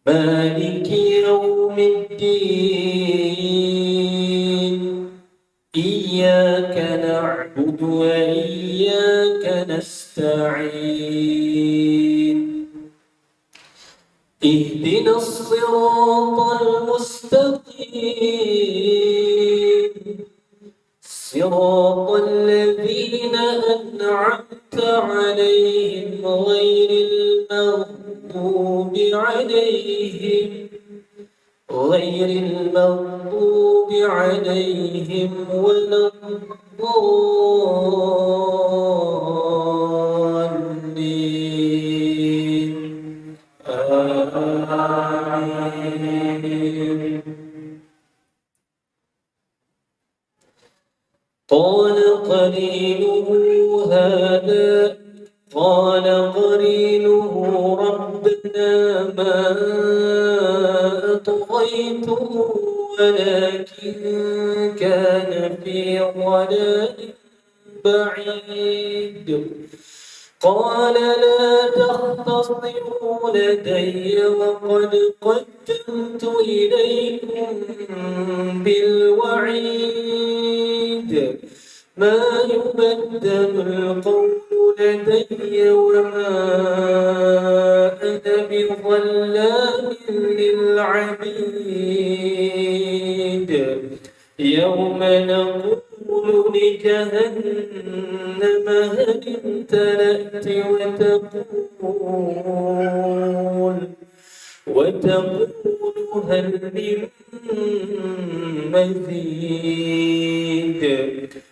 مالك يوم الدين إياك نعبد وإياك نستعين اهدنا الصراط المستقيم صراط الذين أنعمت عليهم غير المغضوب عليهم ولا الضالين آمين قال قرينه ربنا ما أطغيته ولكن كان في ضلال بعيد قال لا تختصموا لدي وقد قدمت إليكم بالوعيد ما يبدل القول لدي وما أنا بظلام للعبيد يوم نقول لجهنم هل امتلأت وتقول هل من مزيد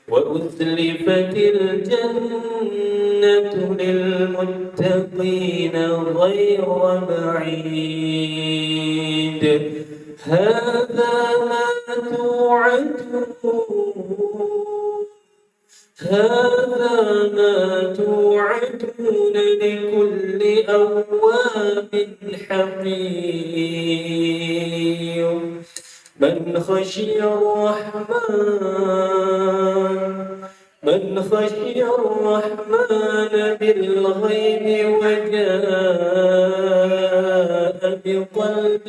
وأزلفت الجنة للمتقين غير بعيد هذا ما توعدون لكل أواب حفيظ من خشي الرحمن بالغيب وجاء بقلب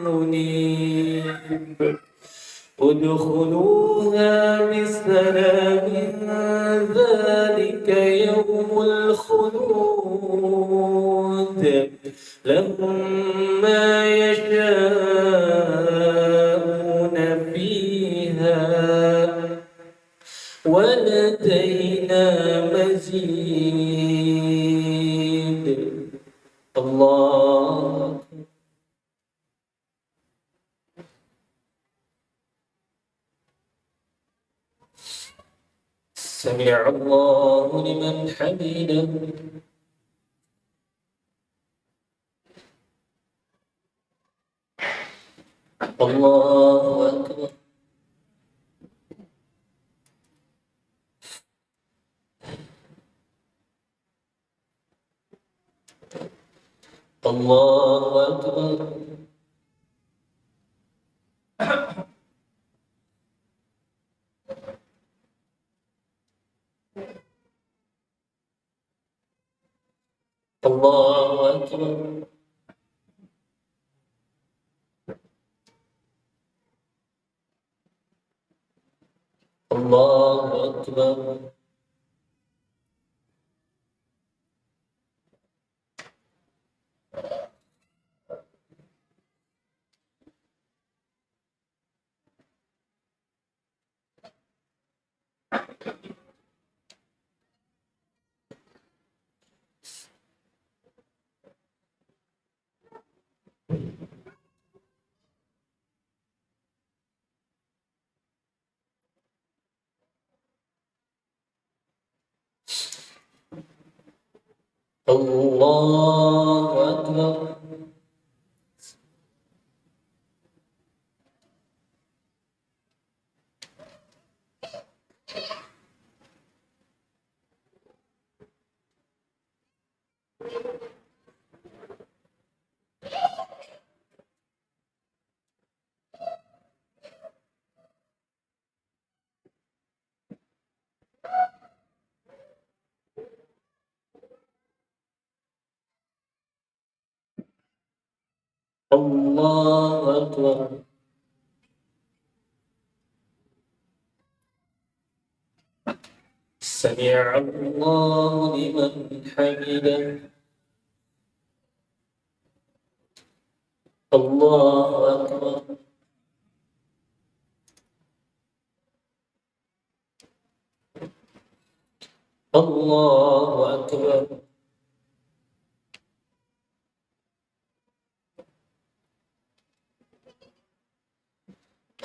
منيب ادخلوها بسلام ذلك يوم الخلود لهم ما يشاءون فيها ولدينا مزيد الله سمع الله لمن حمده الله أكبر الله أكبر الله أكبر. الله أكبر. الله أكبر. الله أكبر. سمع الله لمن حمده. الله أكبر. الله أكبر.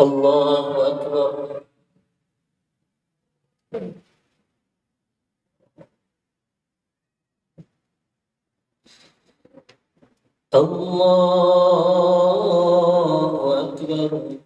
الله أكبر. الله أكبر.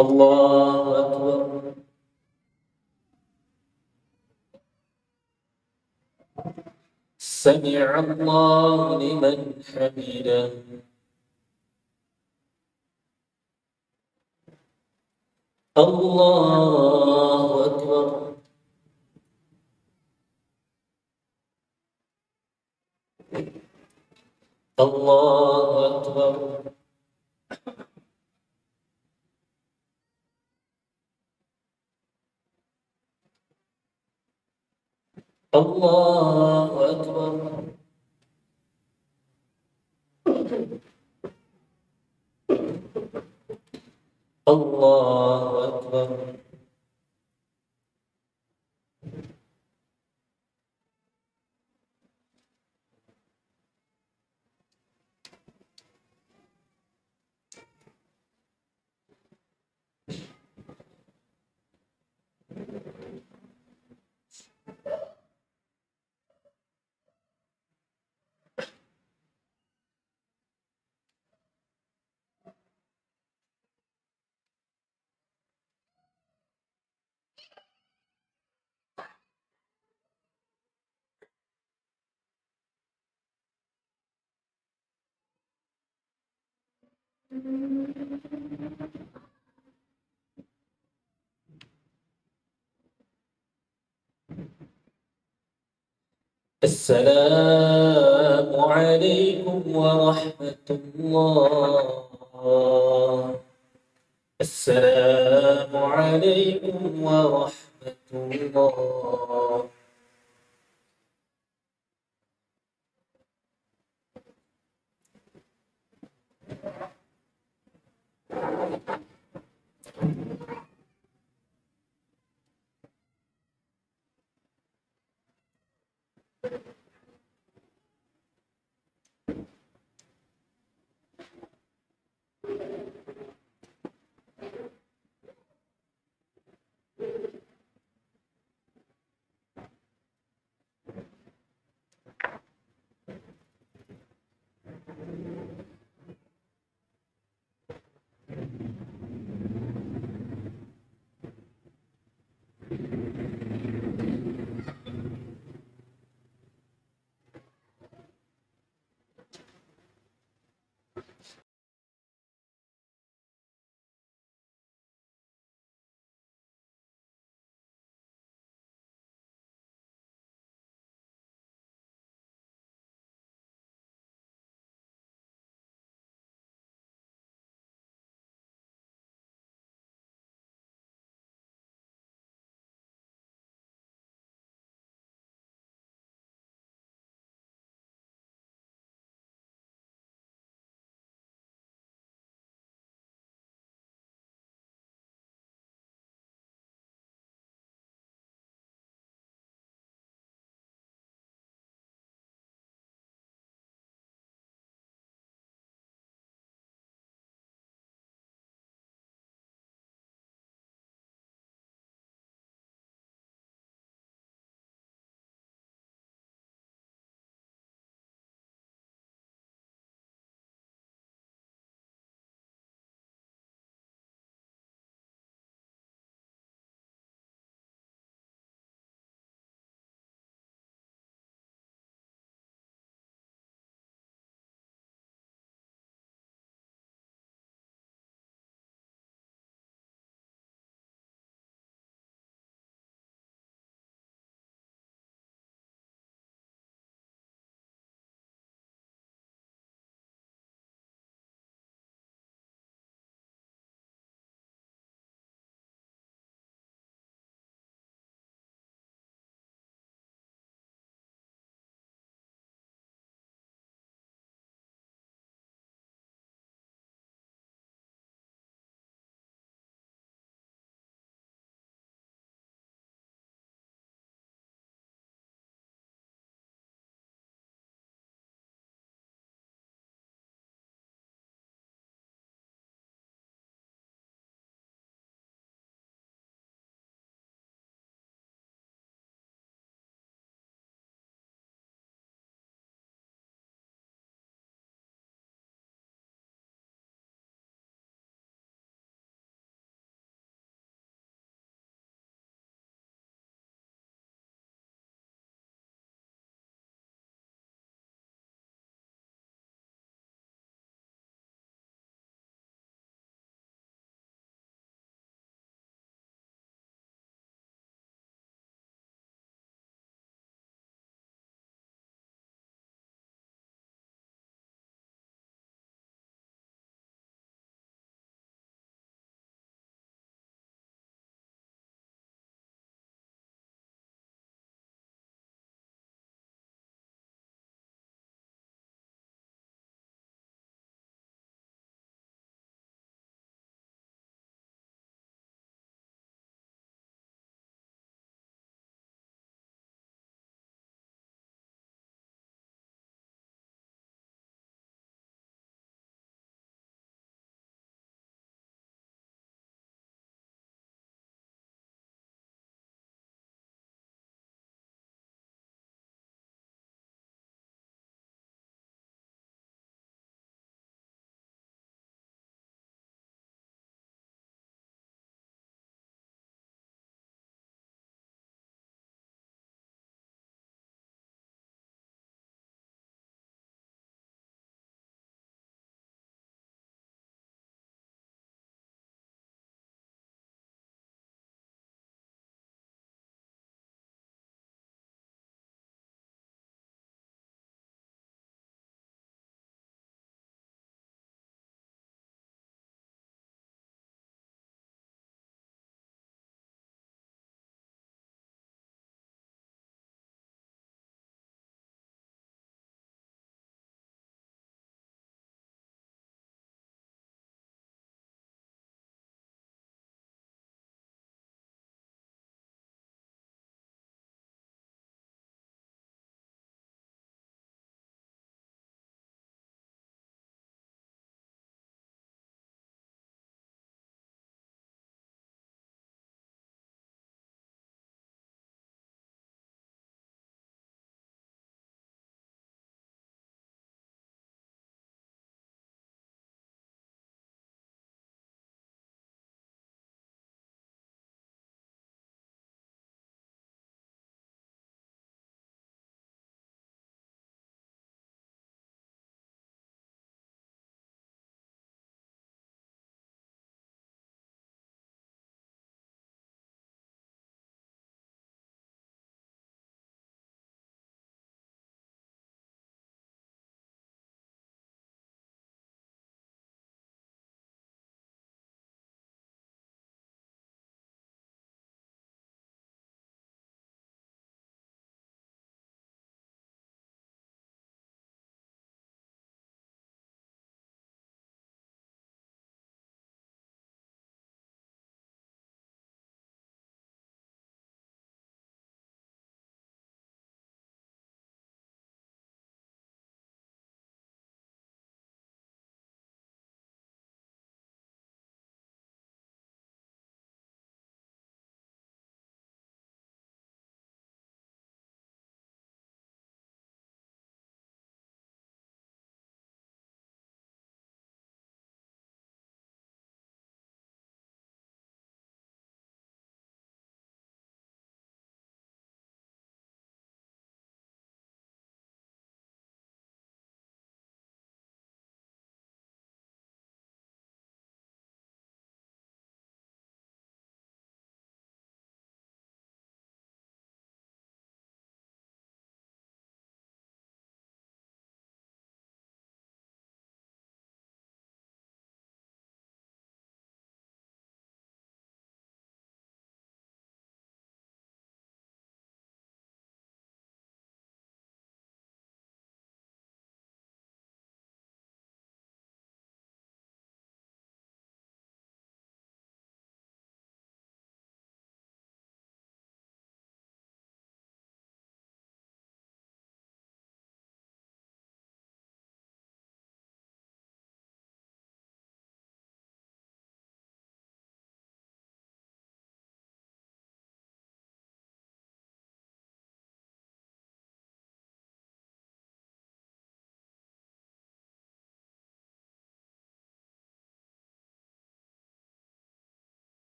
الله أكبر. سمع الله لمن حمده. الله أكبر. الله أكبر. الله أكبر. الله أكبر. السلام عليكم ورحمة الله. السلام عليكم ورحمة الله.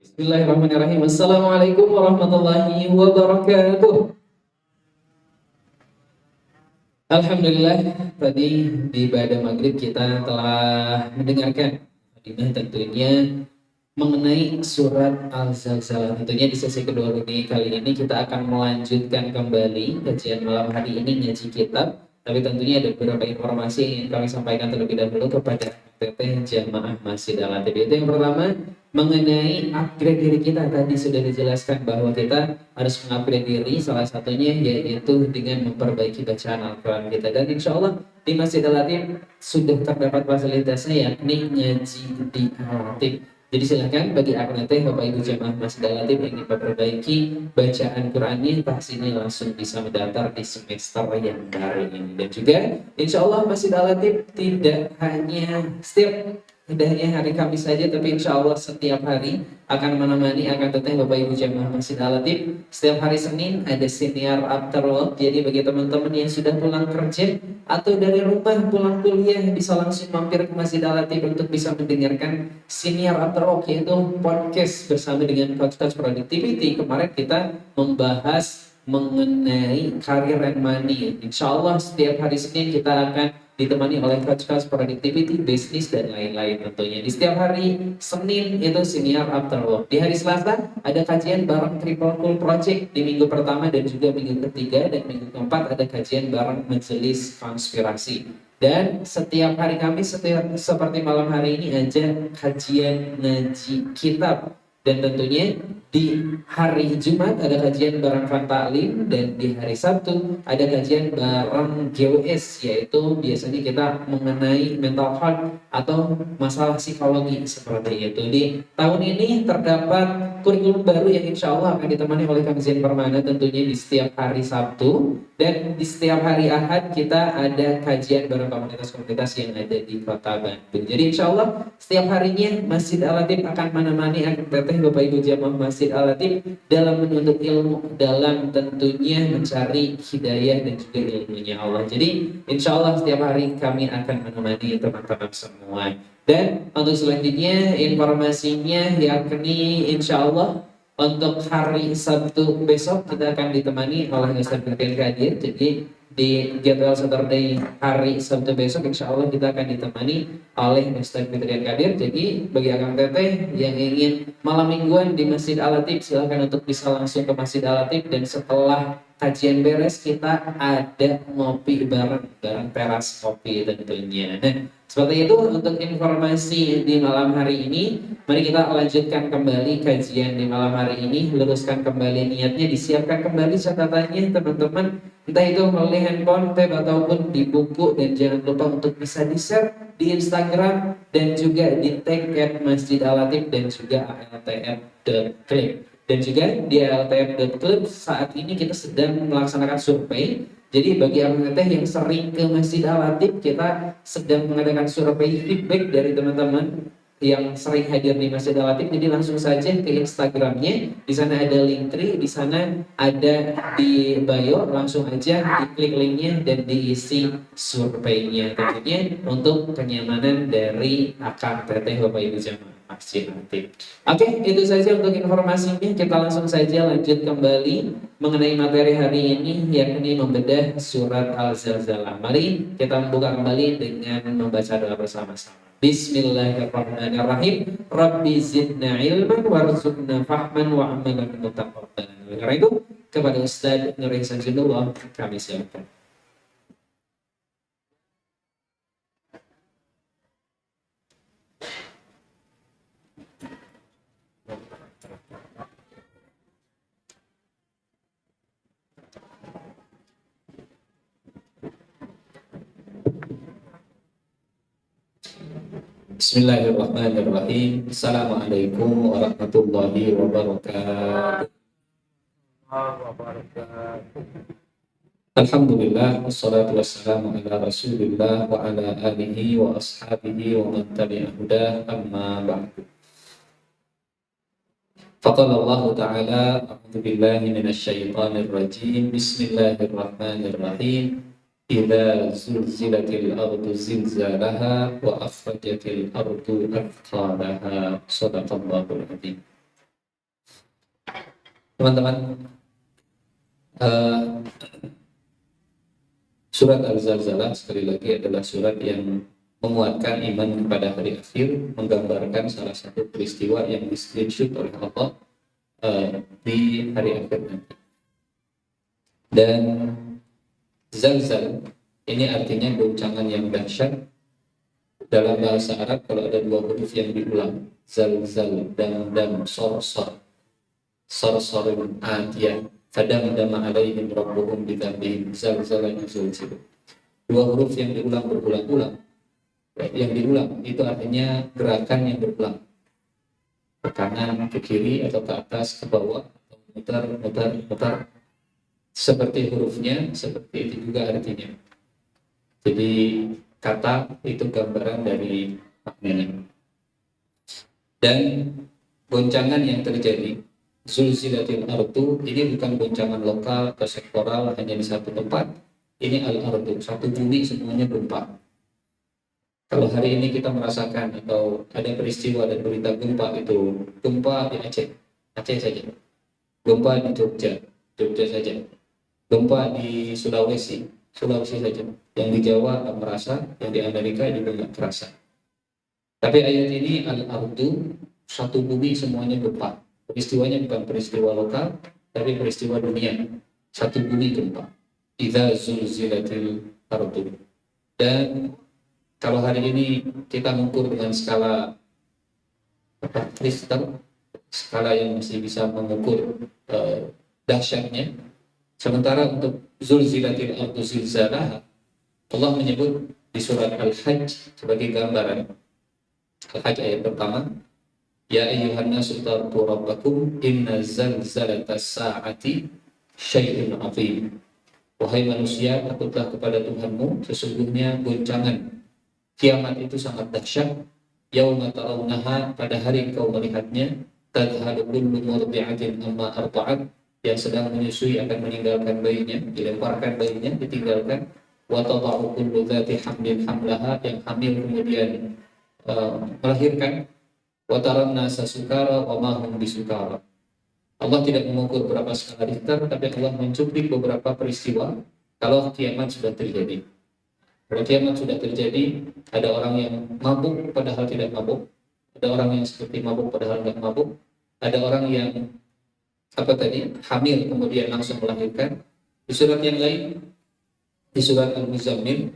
Bismillahirrahmanirrahim. Assalamualaikum warahmatullahi wabarakatuh. Alhamdulillah, tadi di ibadah maghrib kita telah mendengarkan khotbah tentunya mengenai surat Al-Zalzalah. Tentunya di sesi kedua ini kali ini kita akan melanjutkan kembali kajian malam hari ini ngaji kitab. Tapi tentunya ada beberapa informasi yang ingin kami sampaikan terlebih dahulu kepada teteh jamaah Masjid Al-Atib. Itu yang pertama mengenai upgrade diri kita. Tadi sudah dijelaskan bahwa kita harus mengupgrade diri, salah satunya yaitu dengan memperbaiki bacaan Al-Quran kita. Dan insya Allah di Masjid Al-Atib sudah terdapat fasilitasnya, yakni ngaji di Al-Atib. Jadi silakan bagi akun teh Bapak Ibu jamaah Masjid Al-Atib yang ingin memperbaiki bacaan Qurannya, sini langsung bisa mendaftar di semester yang baru ini. Dan juga insya Allah Masjid Al-Atib tidak hanya hari Kamis saja, tapi insya Allah setiap hari akan menemani akan teteh Bapak Ibu jamaah Masjid Al-Atib. Setiap hari Senin ada siniar after work. Jadi bagi teman-teman yang sudah pulang kerja atau dari rumah pulang kuliah bisa langsung mampir ke Masjid Al-Atib untuk bisa mendengarkan siniar after work, yaitu podcast bersama dengan Coach Productivity. Kemarin kita membahas mengenai career and money. Insya Allah setiap hari Senin kita akan ditemani oleh Coach Productivity, bisnis dan lain-lain tentunya. Di setiap hari Senin itu siniar after work. Di hari Selasa ada kajian bareng Triple Cool Project di minggu pertama dan juga minggu ketiga, dan minggu keempat ada kajian bareng Majelis Konspirasi. Dan setiap hari Kamis seperti malam hari ini aja kajian ngaji kitab. Dan tentunya di hari Jumat ada kajian bareng Fantaklim, dan di hari Sabtu ada kajian bareng GWS, yaitu biasanya kita mengenai mental health atau masalah psikologi seperti itu. Di tahun ini terdapat kurikulum baru yang insya Allah akan ditemani oleh Kang Zain Permana tentunya di setiap hari Sabtu, dan di setiap hari Ahad kita ada kajian bareng komunitas-komunitas yang ada di Kota Bandung. Jadi insya Allah setiap harinya Masjid Al-Atib akan menemani teteh Bapak Ibu jamaah Masjid Al-Atib dalam menuntut ilmu, dalam tentunya mencari hidayah dan juga ilmunya Allah. Jadi insya Allah setiap hari kami akan menemani teman-teman semua. Dan untuk selanjutnya informasinya yakni insya Allah untuk hari Sabtu besok kita akan ditemani oleh Ustaz Firdan Kadir. Jadi di jadwal Saturday hari Sabtu besok insya Allah kita akan ditemani oleh Ustaz Firdan Kadir. Jadi bagi akang teteh yang ingin malam mingguan di Masjid Al-Atib silahkan untuk bisa langsung ke Masjid Al-Atib, dan setelah kajian beres kita ada ngopi bareng teras kopi tentunya. Nah, seperti itu untuk informasi di malam hari ini. Mari kita lanjutkan kembali kajian di malam hari ini. Luruskan kembali niatnya, disiapkan kembali catatannya teman-teman, entah itu melalui handphone, tab ataupun di buku, dan jangan lupa untuk bisa di-share di Instagram dan juga di tag @Masjid Al-Atib dan juga altf.club. Dan juga di altf.club saat ini kita sedang melaksanakan survei. Jadi bagi teteh yang sering ke Masjid Al-Atib, kita sedang mengadakan survei feedback dari teman-teman yang sering hadir di Masjid Al-Atib. Jadi langsung saja ke Instagramnya, di sana ada link tree, di sana ada di bio, langsung aja diklik linknya dan diisi surveinya tentunya untuk kenyamanan dari akang teteh Bapak Ibu jamaah Masjid Al-Atib. Oke, itu saja untuk informasinya. Kita langsung saja lanjut kembali mengenai materi hari ini, yakni membedah surat Al-Zalzalah. Mari kita membuka kembali dengan membaca doa bersama-sama. Bismillahirrahmanirrahim. Rabbi zidna ilman warzuqna fahman wa amalan mutaqabbalan. Karena itu kepada Ustaz Nur Ihsan Jundullah kami silakan. Bismillahirrahmanirrahim. Assalamualaikum warahmatullahi wabarakatuh. Alhamdulillah, wassalatu wassalamu ala rasulillah wa ala alihi wa ashabihi wa man tabi'a hudah, amma ba'du. Faqala Allah Ta'ala, a'udzu billahi minasy syaithanir rajim. Bismillahirrahmanirrahim. Idza zulzilatil ardu zilzalaha wa akhrajatil ardu athqalaha. Shadaqallahul adzim. Teman-teman, eh, surat Al-Zalzalah sekali lagi adalah surat yang menguatkan iman kepada hari akhir, menggambarkan salah satu peristiwa yang di-screenshot oleh Allah di hari akhir nanti. Dan zalzal ini artinya goncangan yang dahsyat. Dalam bahasa Arab kalau ada dua huruf yang diulang, zalzal dan sorsor, sorsorun atiyah, fadamdama alaihim rabbuhum bidzambihim zalzalan yuzilzilu. Dua huruf yang diulang berulang-ulang. Yang diulang itu artinya gerakan yang berulang, ke kanan, ke kiri, atau ke atas, ke bawah, atau mutar. Seperti hurufnya, seperti itu juga artinya. Jadi kata itu gambaran dari maknanya. Dan goncangan yang terjadi, zulzilatil ardu, ini bukan goncangan lokal atau sektoral hanya di satu tempat. Ini al-ardu, satu bumi semuanya gempa. Kalau hari ini kita merasakan atau ada peristiwa dan berita gempa, itu gempa di Aceh saja, gempa di Jogja saja, gempa di Sulawesi saja. Yang di Jawa tak merasa, yang di Amerika juga nggak terasa. Tapi ayat ini al-ardu, satu bumi semuanya gempa. Peristiwanya bukan peristiwa lokal, tapi peristiwa dunia. Satu bumi gempa. Idza zulzilatil ardu. Dan kalau hari ini kita mengukur dengan skala Richter, skala yang masih bisa mengukur dahsyatnya. Sementara untuk zulzilatil ardu zilzalaha, Allah menyebut di surat Al-Hajj sebagai gambaran. Al-Hajj ayat pertama, ya ayyuhan nasu taqu rabbakum inna zalzalatas saati syai'un 'adzim. Wahai manusia, takutlah kepada Tuhanmu, sesungguhnya goncangan kiamat itu sangat dahsyat. Yauma tarawunaha, pada hari engkau melihatnya, tadhalu kullu murdi'atin amma arda'at, yang sedang menyusui akan meninggalkan bayinya, dilemparkan bayinya, ditinggalkan. Wa tada'u kullu dzati hamlin hamlaha, yang hamil kemudian melahirkan. Wa taran nasa sukara wa ma hum bisukara. Allah tidak mengukur berapa skala Richter, tapi Allah mencuplik beberapa peristiwa kalau kiamat sudah terjadi. Kalau kiamat sudah terjadi, ada orang yang mabuk padahal tidak mabuk, ada orang yang seperti mabuk padahal tidak mabuk, ada orang yang hamil kemudian langsung melahirkan. Di surat yang lain, di surat Al-Muzammil,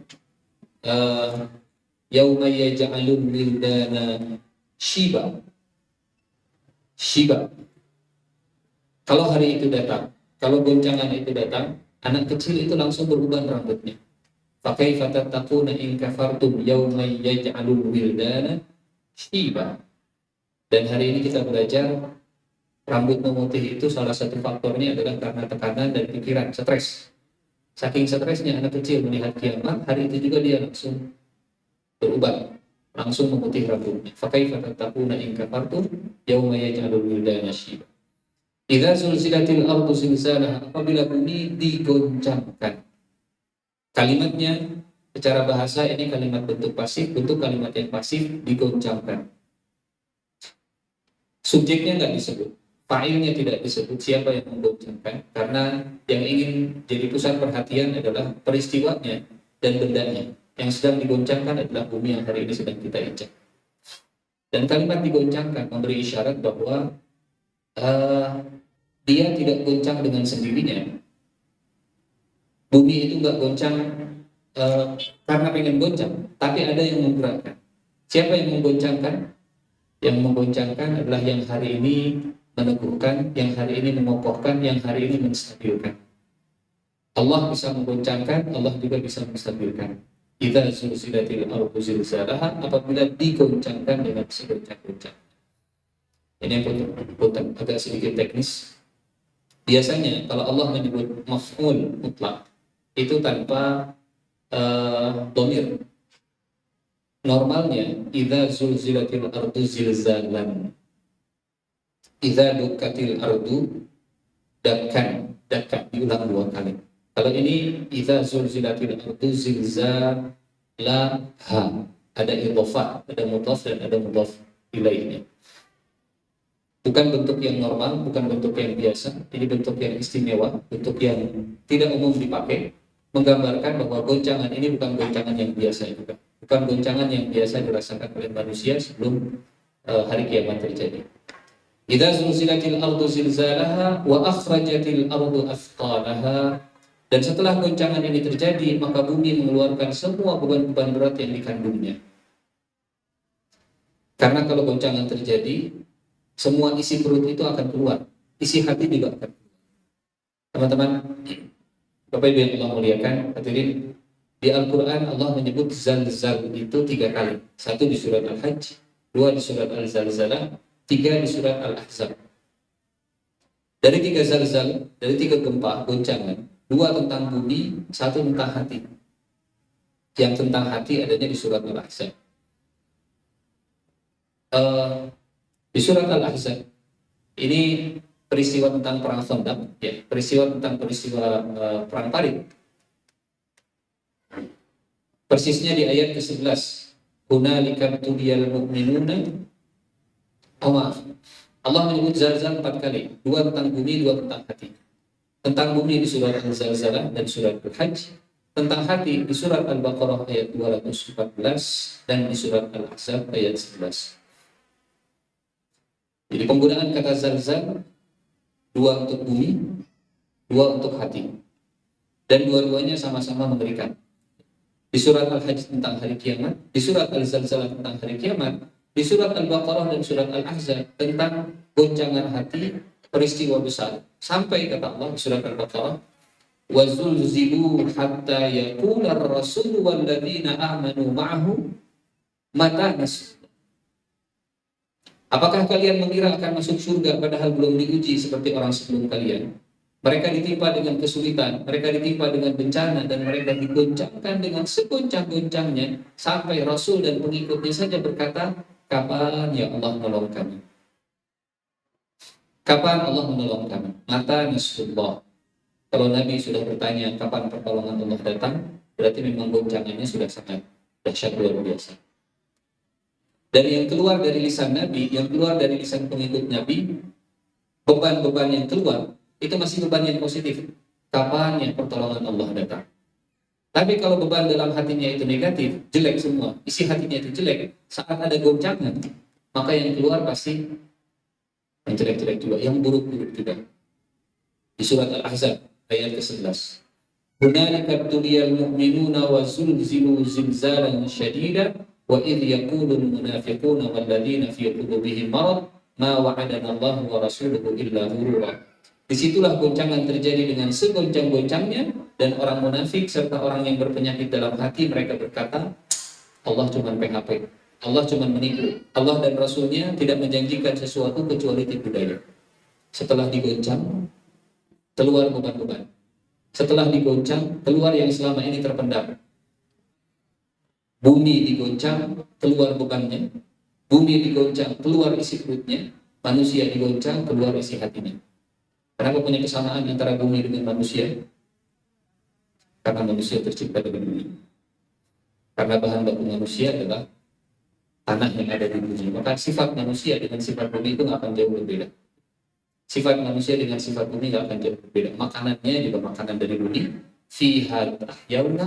yauma yaj'alul wildana shiba. Kalau hari itu datang, kalau goncangan itu datang, anak kecil itu langsung beruban rambutnya. Fakaifa tattaquna in kafartum yauma yaj'alul wildana shiba. Dan hari ini kita belajar rambut memutih itu salah satu faktornya adalah karena tekanan dan pikiran, stres. Saking stresnya anak kecil melihat kiamat, hari itu juga dia langsung berubah, langsung memutih rambutnya. Fakaifa tattaquna in kafartum yauma yaj'alul wildana shiba. Idza zulzilatil ardu zilzalaha, apabila bumi digoncangkan. Kalimatnya secara bahasa ini kalimat bentuk pasif, bentuk kalimat yang pasif, digoncangkan. Subjeknya nggak disebut, fa'ilnya tidak disebut siapa yang menggoncangkan, karena yang ingin jadi pusat perhatian adalah peristiwanya dan bendanya. Yang sedang digoncangkan adalah bumi yang hari ini sedang kita injak. Dan kalimat digoncangkan memberi isyarat bahwa dia tidak goncang dengan sendirinya. Bumi itu nggak goncang karena pengen goncang, tapi ada yang menggerakkan. Siapa yang menggoncangkan? Yang menggoncangkan adalah yang hari ini meneguhkan, yang hari ini mengokohkan, yang hari ini menstabilkan. Allah bisa menggoncangkan, Allah juga bisa menstabilkan. Idza zulzilatil ardu zilzalaha, apabila digoncangkan dengan segoncang-goncang. Ini yang agak sedikit teknis. Biasanya kalau Allah menyebut maf'ul mutlak itu tanpa dhamir. Normalnya idza zulzilatil ardu zilzalan, idza dukkatil ardu dakkan diulang 2 kali. Kalau ini idza zulzilatil ardu zilzalaha, ada idhofah, ada mudhaf dan ada mudhaf ilaihnya. Bukan bentuk yang normal, bukan bentuk yang biasa, ini bentuk yang istimewa, bentuk yang tidak umum dipakai, menggambarkan bahwa goncangan ini bukan goncangan yang biasa juga. Bukan goncangan yang biasa dirasakan oleh manusia sebelum hari kiamat terjadi. Idza zulzilatil ardu zilzalaha wa akhrajatil ardu athqalaha. Dan setelah goncangan ini terjadi, maka bumi mengeluarkan semua beban-beban berat yang dikandungnya. Karena kalau goncangan terjadi, semua isi perut itu akan keluar, isi hati juga akan keluar. Teman-teman, Bapak Ibu yang Allah muliakan, hadirin, di Al-Quran Allah menyebut zalzal itu 3 kali. 1 di surat Al-Hajj, 2 di surat Al-Zalzalah, 3 di surat Al-Ahzab. Dari 3 zalzal, dari 3 gempa, goncangan, 2 tentang bumi, 1 tentang hati. Yang tentang hati adanya di surat Al-Ahzab. Di surat Al-Ahzab ini peristiwa tentang perang Khandaq, ya, peristiwa perang Parit. Persisnya di ayat ke-11. Hunalika tuliyal mu'minuna. Oh maaf. Allah menyebut zalzal 4 kali, 2 tentang bumi, 2 tentang hati. Tentang bumi di surat Al-Zalzalah dan surat Al-Hajj, tentang hati di surat Al-Baqarah ayat 214 dan di surat Al-Ahzab ayat 11. Jadi penggunaan kata zalzal 2 untuk bumi, 2 untuk hati. Dan dua-duanya sama-sama mengerikan. Di surat Al-Hajj tentang hari kiamat, di surat Al-Zalzalah tentang hari kiamat, di surat Al-Baqarah dan surat Al-Ahzab tentang goncangan hati, peristiwa besar. Sampai kata Allah di surat Al-Baqarah, وَزُلْزِلُوا حَتَّى يَقُولَ الرَّسُولُ وَالَّذِينَ آمَنُوا مَعَهُ مَتَى نَصْرُ. Apakah kalian mengira akan masuk surga padahal belum diuji seperti orang sebelum kalian? Mereka ditimpa dengan kesulitan, mereka ditimpa dengan bencana, dan mereka digoncangkan dengan segoncang-goncangnya sampai Rasul dan pengikutnya saja berkata, kapan ya Allah menolong kami? Kapan Allah menolong kami? Mata nasrullah. Kalau Nabi sudah bertanya kapan pertolongan Allah datang, berarti memang goncangannya sudah sangat dahsyat luar biasa. Dan yang keluar dari lisan Nabi, yang keluar dari lisan pengikut Nabi, beban-beban yang keluar, itu masih beban yang positif. Kapan ya pertolongan Allah datang? Tapi kalau beban dalam hatinya itu negatif, jelek semua, isi hatinya itu jelek, saat ada goncangan, maka yang keluar pasti yang jelek-jelek juga, yang buruk-buruk juga. Di surat Al-Ahzab ayat ke-11. Hunalika tuliyal mu'minuna wa zulzilu zilzalan syadida wa idh yaqulul munafiquna wal ladzina fi qulubihim marad ma wa'adana Allah wa rasuluhu illa ghurura. Disitulah goncangan terjadi dengan segoncang-goncangnya, dan orang munafik serta orang yang berpenyakit dalam hati mereka berkata, Allah cuma PHP, Allah cuma menipu, Allah dan Rasulnya tidak menjanjikan sesuatu kecuali tipu daya. Setelah digoncang, keluar beban-beban. Setelah digoncang, keluar yang selama ini terpendam. Bumi digoncang, keluar bebannya. Bumi digoncang, keluar isi perutnya. Manusia digoncang, keluar isi hatinya. Kenapa punya kesamaan antara bumi dengan manusia? Karena manusia tercipta dari bumi. Karena bahan baku manusia adalah tanah yang ada di bumi. Maka sifat manusia dengan sifat bumi itu nggak akan jauh berbeda. Sifat manusia dengan sifat bumi nggak akan jauh berbeda. Makanannya juga makanan dari bumi. Fiha tahyauna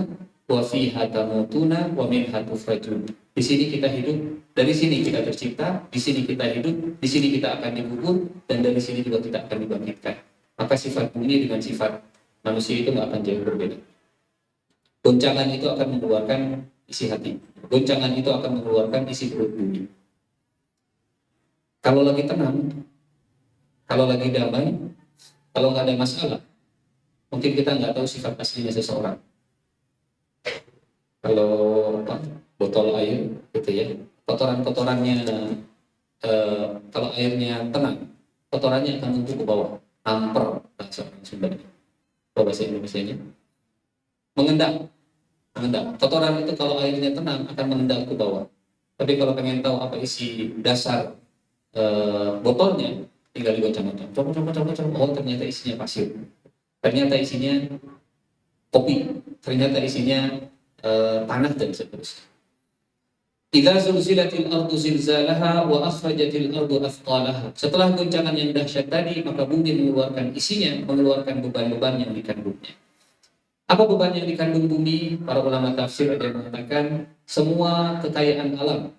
wa fiha tamutuna wa minha tufrajun. Di sini kita hidup, dari sini kita tercipta, di sini kita hidup, di sini kita akan dikubur, dan dari sini juga kita akan dibangkitkan. Maka sifat bumi dengan sifat manusia itu nggak akan jauh berbeda. Goncangan itu akan mengeluarkan isi hati. Goncangan itu akan mengeluarkan isi perut bumi. Kalau lagi tenang, kalau lagi damai, kalau nggak ada masalah, mungkin kita nggak tahu sifat aslinya seseorang. Kalau botol air, gitu ya, kotorannya, kalau airnya tenang, kotorannya akan numpuk ke bawah, amper bahasa orang Sunda. Bahasa Indonesianya, mengendap. Kotoran itu kalau airnya tenang akan mengendap ke bawah. Tapi kalau pengen tahu apa isi dasar botolnya, tinggal digoncang-goncang. Coba. Oh, ternyata isinya pasir. Ternyata isinya kopi. Ternyata isinya tanah dan seterusnya. Idza zulzilatil ardu zilzalaha wa akhrajatil ardu athqalaha. Setelah goncangan yang dahsyat tadi, maka bumi mengeluarkan isinya, mengeluarkan beban-beban yang dikandungnya. Apa beban yang dikandung bumi? Para ulama tafsir ada yang mengatakan semua kekayaan alam,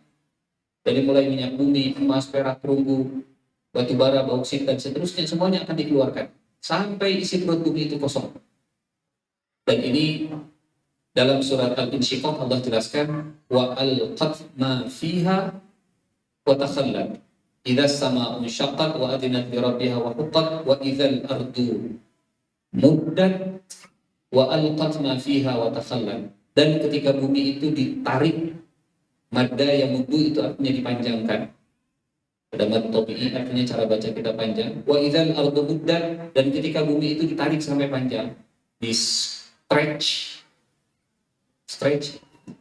dari mulai minyak bumi, emas, perak, perunggu, batu bara, bauksit dan seterusnya, semuanya akan dikeluarkan sampai isi perut bumi itu kosong. Dan ini dalam surat Al-Insyiqaq Allah jelaskan wa alqat ma fiha wa takhallat idza as-samaa'u inshaqqat wa adinat li rabbiha wa huqqat wa idzal ardu muddat wa alqat ma fiha wa takhallat. Dan ketika bumi itu ditarik, madda yang muddu itu artinya dipanjangkan. Ada mad tabi'i artinya cara baca kita panjang. Wa idzal ardu muddat, dan ketika bumi itu ditarik sampai panjang, di stretch,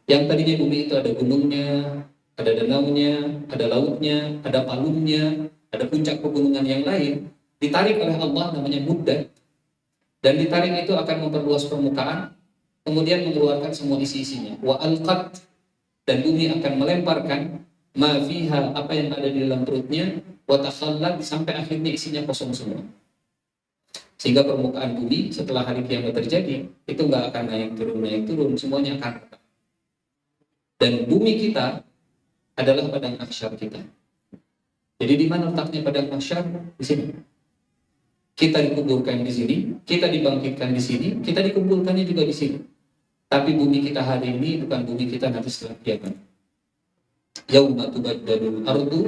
yang tadinya bumi itu ada gunungnya, ada danaunya, ada lautnya, ada palungnya, ada puncak pegunungan yang lain, ditarik oleh Allah namanya muddat. Dan ditarik itu akan memperluas permukaan, kemudian mengeluarkan semua isi-isinya. Wa alqat, dan bumi akan melemparkan ma fiha, apa yang ada di dalam perutnya, wa takhallat, sampai akhirnya isinya kosong semua. Sehingga permukaan bumi setelah hari kiamat terjadi itu nggak akan naik turun, semuanya akan rata. Dan bumi kita adalah padang mahsyar kita. Jadi di mana letaknya padang mahsyar? Di sini. Kita dikuburkan di sini, kita dibangkitkan di sini, kita dikumpulkannya juga di sini. Tapi bumi kita hari ini bukan bumi kita nanti setelah kiamat. Yauma tubaddalul ardu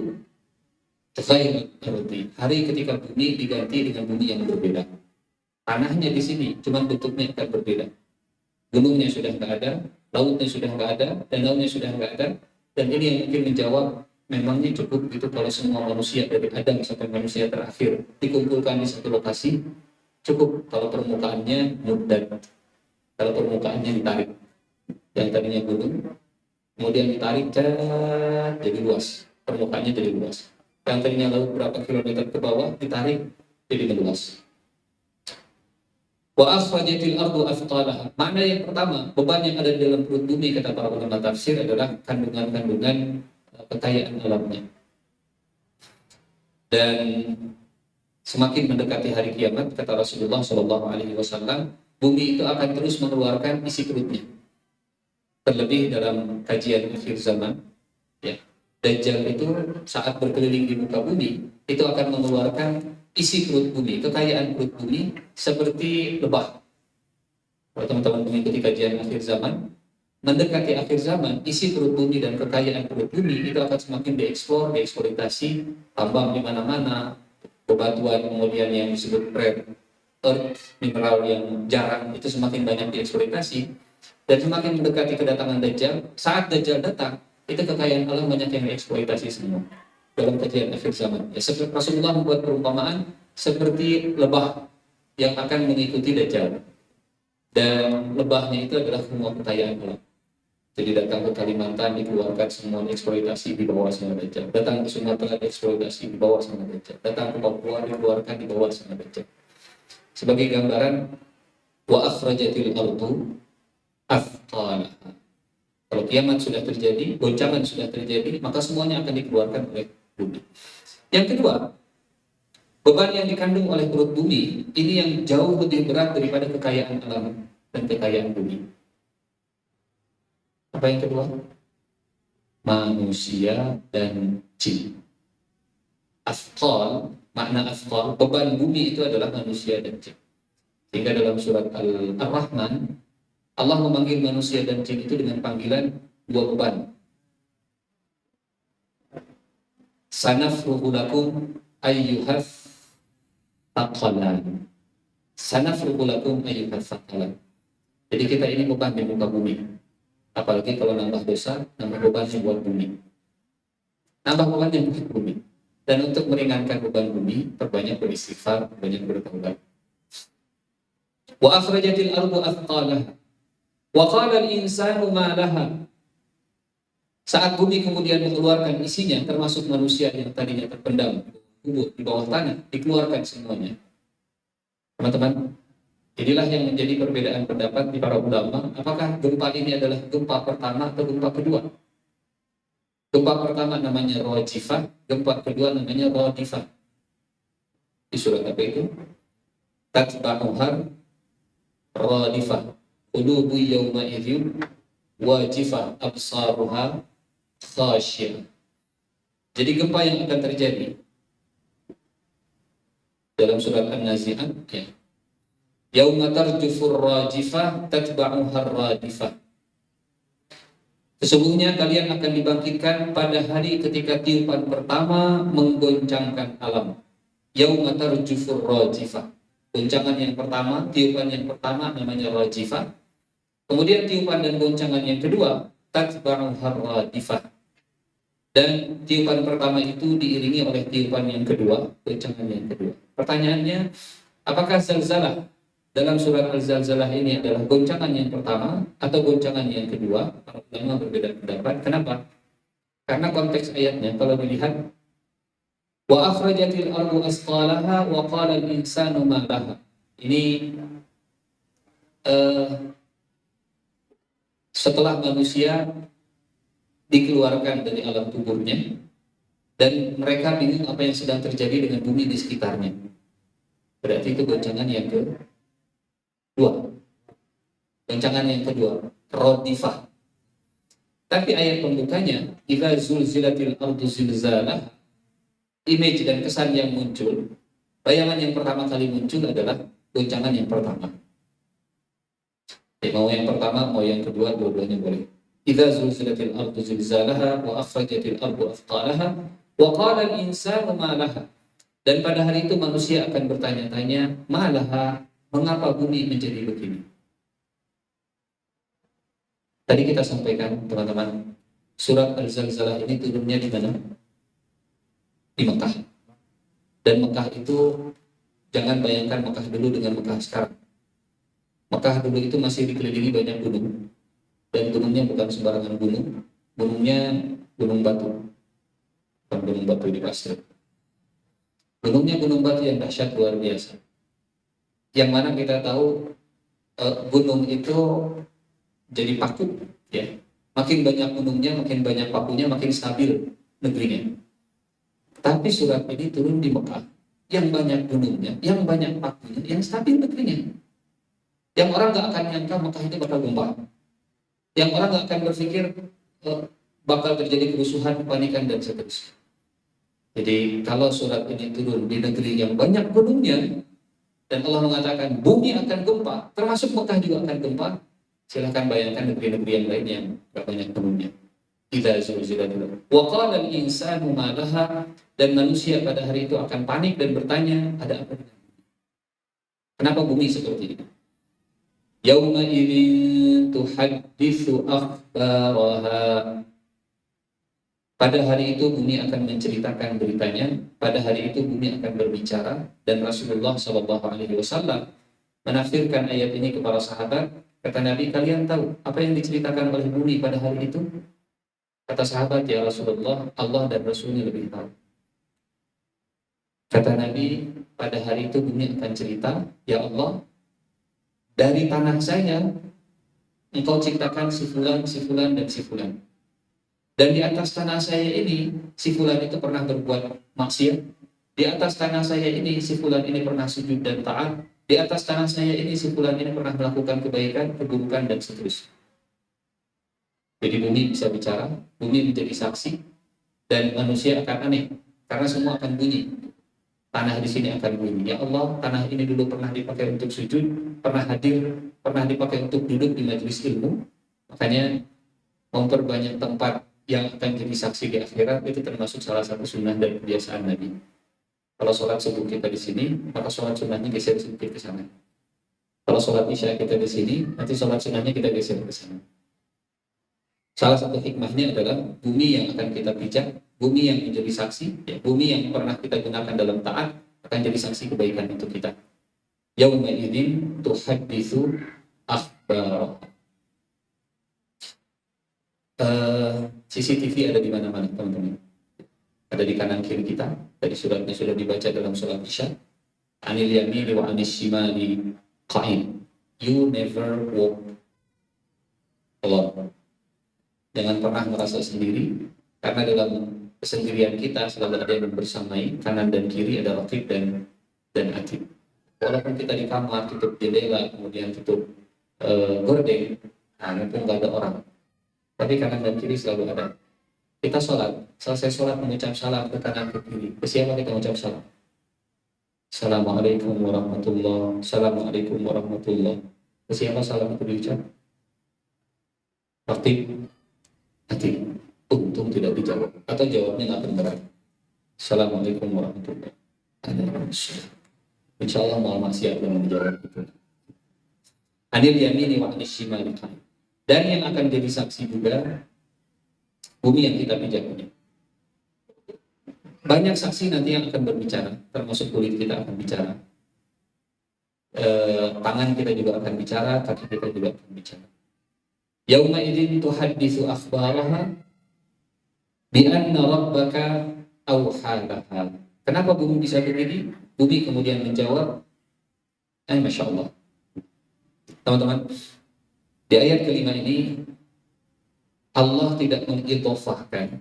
ghairal ardi. Hari ketika bumi diganti dengan bumi yang berbeda. Tanahnya di sini, cuma bentuknya akan berbeda. Gunungnya sudah nggak ada, lautnya sudah nggak ada, danaunya sudah nggak ada. Dan ini yang mungkin menjawab, memangnya cukup gitu kalau semua manusia dari Adam sampai manusia terakhir dikumpulkan di satu lokasi? Cukup kalau permukaannya muddat, kalau permukaannya ditarik. Yang tadinya gunung, kemudian ditarik jadi luas, permukaannya jadi luas. Yang tadinya laut berapa kilometer ke bawah, ditarik jadi meluas. Wa akhrajatil ardu athqalaha. Makna yang pertama, beban yang ada di dalam perut bumi, kata para ulama tafsir, adalah kandungan-kandungan kekayaan alamnya. Dan semakin mendekati hari kiamat, kata Rasulullah SAW, bumi itu akan terus mengeluarkan isi perutnya. Terlebih dalam kajian akhir zaman, ya, Dajjal itu saat berkeliling di muka bumi itu akan mengeluarkan isi perut bumi, kekayaan perut bumi seperti lebah. Kalau teman-teman mengikuti kajian akhir zaman, mendekati akhir zaman, isi perut bumi dan kekayaan perut bumi itu akan semakin dieksplor, dieksploitasi, tambang di mana-mana, bebatuan kemudian yang disebut rare earth, mineral yang jarang itu semakin banyak dieksploitasi. Dan semakin mendekati kedatangan Dajjal, saat Dajjal datang, itu kekayaan alam banyak yang dieksploitasi semua. Dalam kajian akhir zaman, ya, Rasulullah membuat perumpamaan seperti lebah yang akan mengikuti Dajjal, dan lebahnya itu adalah semua kekayaan alam. Jadi datang ke Kalimantan dikeluarkan semua eksploitasi di bawah sama Dajjal, datang ke Sumatera eksploitasi di bawah sama Dajjal, datang ke Papua dikeluarkan di bawah sama Dajjal. Sebagai gambaran, wa akhrajatil ardu athqalaha. Kalau kiamat sudah terjadi, goncangan sudah terjadi, maka semuanya akan dikeluarkan oleh bumi. Yang kedua, beban yang dikandung oleh perut bumi ini yang jauh lebih berat daripada kekayaan alam dan kekayaan bumi. Apa yang kedua? Manusia dan jin. Athqal, makna athqal, beban bumi itu adalah manusia dan jin. Sehingga dalam surat Al-Rahman, Allah memanggil manusia dan jin itu dengan panggilan dua beban. Sanafruhu lakum ayyuhas thaqalan. Sanafruhu lakum ayyuhas thaqalan. Jadi kita ini beban di muka bumi. Apalagi kalau nambah dosa, nambah beban yang buat bumi. Nambah beban yang buat bumi. Dan untuk meringankan beban bumi, perbanyak beristighfar, perbanyak bertaubat. Wa akhrajatil ardu athqalaha. Wa qala al-insanu ma laha. Saat bumi kemudian mengeluarkan isinya, termasuk manusia yang tadinya terpendam di bawah tanah, dikeluarkan semuanya. Teman-teman, inilah yang menjadi perbedaan pendapat di para ulama, apakah gempa ini adalah gempa pertama atau gempa kedua. Gempa pertama namanya rajifah, gempa kedua namanya radifah. Di surat apa itu? Tatba'uhar radifah. Qulubu yawma idzin wajifah absaruha khasyiyah. Jadi gempa yang akan terjadi dalam surat An-Nazi'at, ya. Yauma tarjufur rajifah tatba'uhar radifah. Sesungguhnya kalian akan dibangkitkan pada hari ketika tiupan pertama menggoncangkan alam. Yauma tarjufur rajifah. Goncangan yang pertama, tiupan yang pertama namanya rajifah. Kemudian tiupan dan goncangan yang kedua, tatba'uhar radifah. Dan tiupan pertama itu diiringi oleh tiupan yang kedua, goncangan yang kedua. Pertanyaannya, apakah zalzalah dalam surat Al-Zalzalah ini adalah goncangan yang pertama atau goncangan yang kedua? Para ulama berbeda pendapat. Kenapa? Karena konteks ayatnya kalau dilihat, wa akhrajatil ardu asqalaha wa qala al-insanu ma laha. Ini setelah manusia dikeluarkan dari alam kuburnya dan mereka bingung apa yang sedang terjadi dengan bumi di sekitarnya. Berarti itu goncangan yang kedua. Goncangan yang kedua, radifah. Tapi ayat pembukanya, idza zulzilatil ardu zilzalaha, image dan kesan yang muncul, bayangan yang pertama kali muncul adalah goncangan yang pertama. Mau yang pertama, mau yang kedua, dua-duanya boleh. Idza zulzilatil ardu zilzalaha wa akhrajatil ardu athqalaha wa qala al-insanu ma laha. Dan pada hari itu manusia akan bertanya-tanya, ma laha, mengapa bumi menjadi begini? Tadi kita sampaikan, teman-teman, surat Al-Zalzalah ini turunnya di mana? Di Mekah. Dan Mekah itu, jangan bayangkan Mekah dulu dengan Mekah sekarang. Mekah dulu itu masih dikelilingi banyak gunung. Dan gunungnya bukan sembarangan gunung. Gunungnya gunung batu. Bukan gunung batu di pasir. Gunungnya gunung batu yang dahsyat luar biasa. Yang mana kita tahu gunung itu jadi paku, ya. Makin banyak gunungnya, makin banyak pakunya, makin stabil negerinya. Tapi surat ini turun di Mekah, yang banyak gunungnya, yang banyak pakunya, yang stabil negerinya. Yang orang nggak akan nyangka Mekah itu bakal gempa. Yang orang nggak akan berpikir bakal terjadi kerusuhan, kepanikan dan seterusnya. Jadi kalau surat ini turun di negeri yang banyak gunungnya dan Allah mengatakan bumi akan gempa, termasuk Mekah juga akan gempa, silahkan bayangkan negeri-negeri yang lain yang nggak banyak gunungnya. Idza zulzilatil ardu wa qala al-insanu ma laha, dan manusia pada hari itu akan panik dan bertanya, ada apa dengan bumi? Kenapa bumi seperti ini? Yauma idzin tuhadditsu akhbaraha. Pada hari itu bumi akan menceritakan beritanya, pada hari itu bumi akan berbicara. Dan Rasulullah SAW menafsirkan ayat ini kepada sahabat. Kata Nabi, kalian tahu apa yang diceritakan oleh bumi pada hari itu? Kata sahabat, ya Rasulullah, Allah dan Rasulnya lebih tahu. Kata Nabi, pada hari itu bumi akan cerita, ya Allah, dari tanah saya Engkau ciptakan si fulan, dan si fulan. Dan di atas tanah saya ini, si fulan itu pernah berbuat maksiat. Di atas tanah saya ini, si fulan ini pernah sujud dan taat. Di atas tanah saya ini, si fulan ini pernah melakukan kebaikan, keburukan, dan seterusnya. Jadi bumi bisa bicara, bumi menjadi saksi, dan manusia akan aneh, karena semua akan bunyi. Tanah di sini akan bunyi. Ya Allah, tanah ini dulu pernah dipakai untuk sujud, pernah hadir, pernah dipakai untuk duduk di majelis ilmu. Makanya memperbanyak tempat yang akan jadi saksi di akhirat itu termasuk salah satu sunnah dan kebiasaan Nabi. Kalau sholat subuh kita di sini, maka sholat sunnahnya geser sedikit ke sana. Kalau sholat isya kita di sini, nanti sholat sunnahnya kita geser ke sana. Salah satu hikmahnya adalah bumi yang akan kita pijak, bumi yang menjadi saksi, ya, bumi yang pernah kita gunakan dalam taat akan jadi saksi kebaikan untuk kita. Yauma idzin tuhadditsu akhbar. CCTV ada di mana-mana, teman-teman. Ada di kanan kiri kita. Tadi suratnya sudah dibaca dalam surat Isya. Anil yamini wa anis shimali qa'id. You never walk alone. Jangan pernah merasa sendiri, Karena dalam kesendirian kita selalu ada yang bersamai, kanan dan kiri ada raqib dan atid. Walaupun kita di kamar, tutup jendela, kemudian tutup gorden, nah mumpung nggak ada orang, tapi kanan dan kiri selalu ada. Kita sholat, selesai sholat mengucap salam ke kanan ke kiri. Ke siapa kita mengucap salam? Assalamualaikum warahmatullahi. Assalamualaikum warahmatullahi. Ke siapa salam itu diucap? Raqib, atid. Untung tidak dijawab, atau jawabnya nggak benar. Assalamualaikum warahmatullahi wabarakatuh. Insya Allah mau maksiat yang menjawab itu. Anil yamini wa anis shimali. Dan yang akan jadi saksi juga bumi yang kita pijak ini. Banyak saksi nanti yang akan berbicara, termasuk kulit kita akan bicara, tangan kita juga akan bicara, kaki kita juga akan bicara. Yauma idzin tuhadditsu akhbaraha bi anna rabbaka awhalaha. Kenapa bumi bisa begini? Bumi kemudian menjawab, Masya Allah. Teman-teman, di ayat kelima ini Allah tidak mengidhofahkan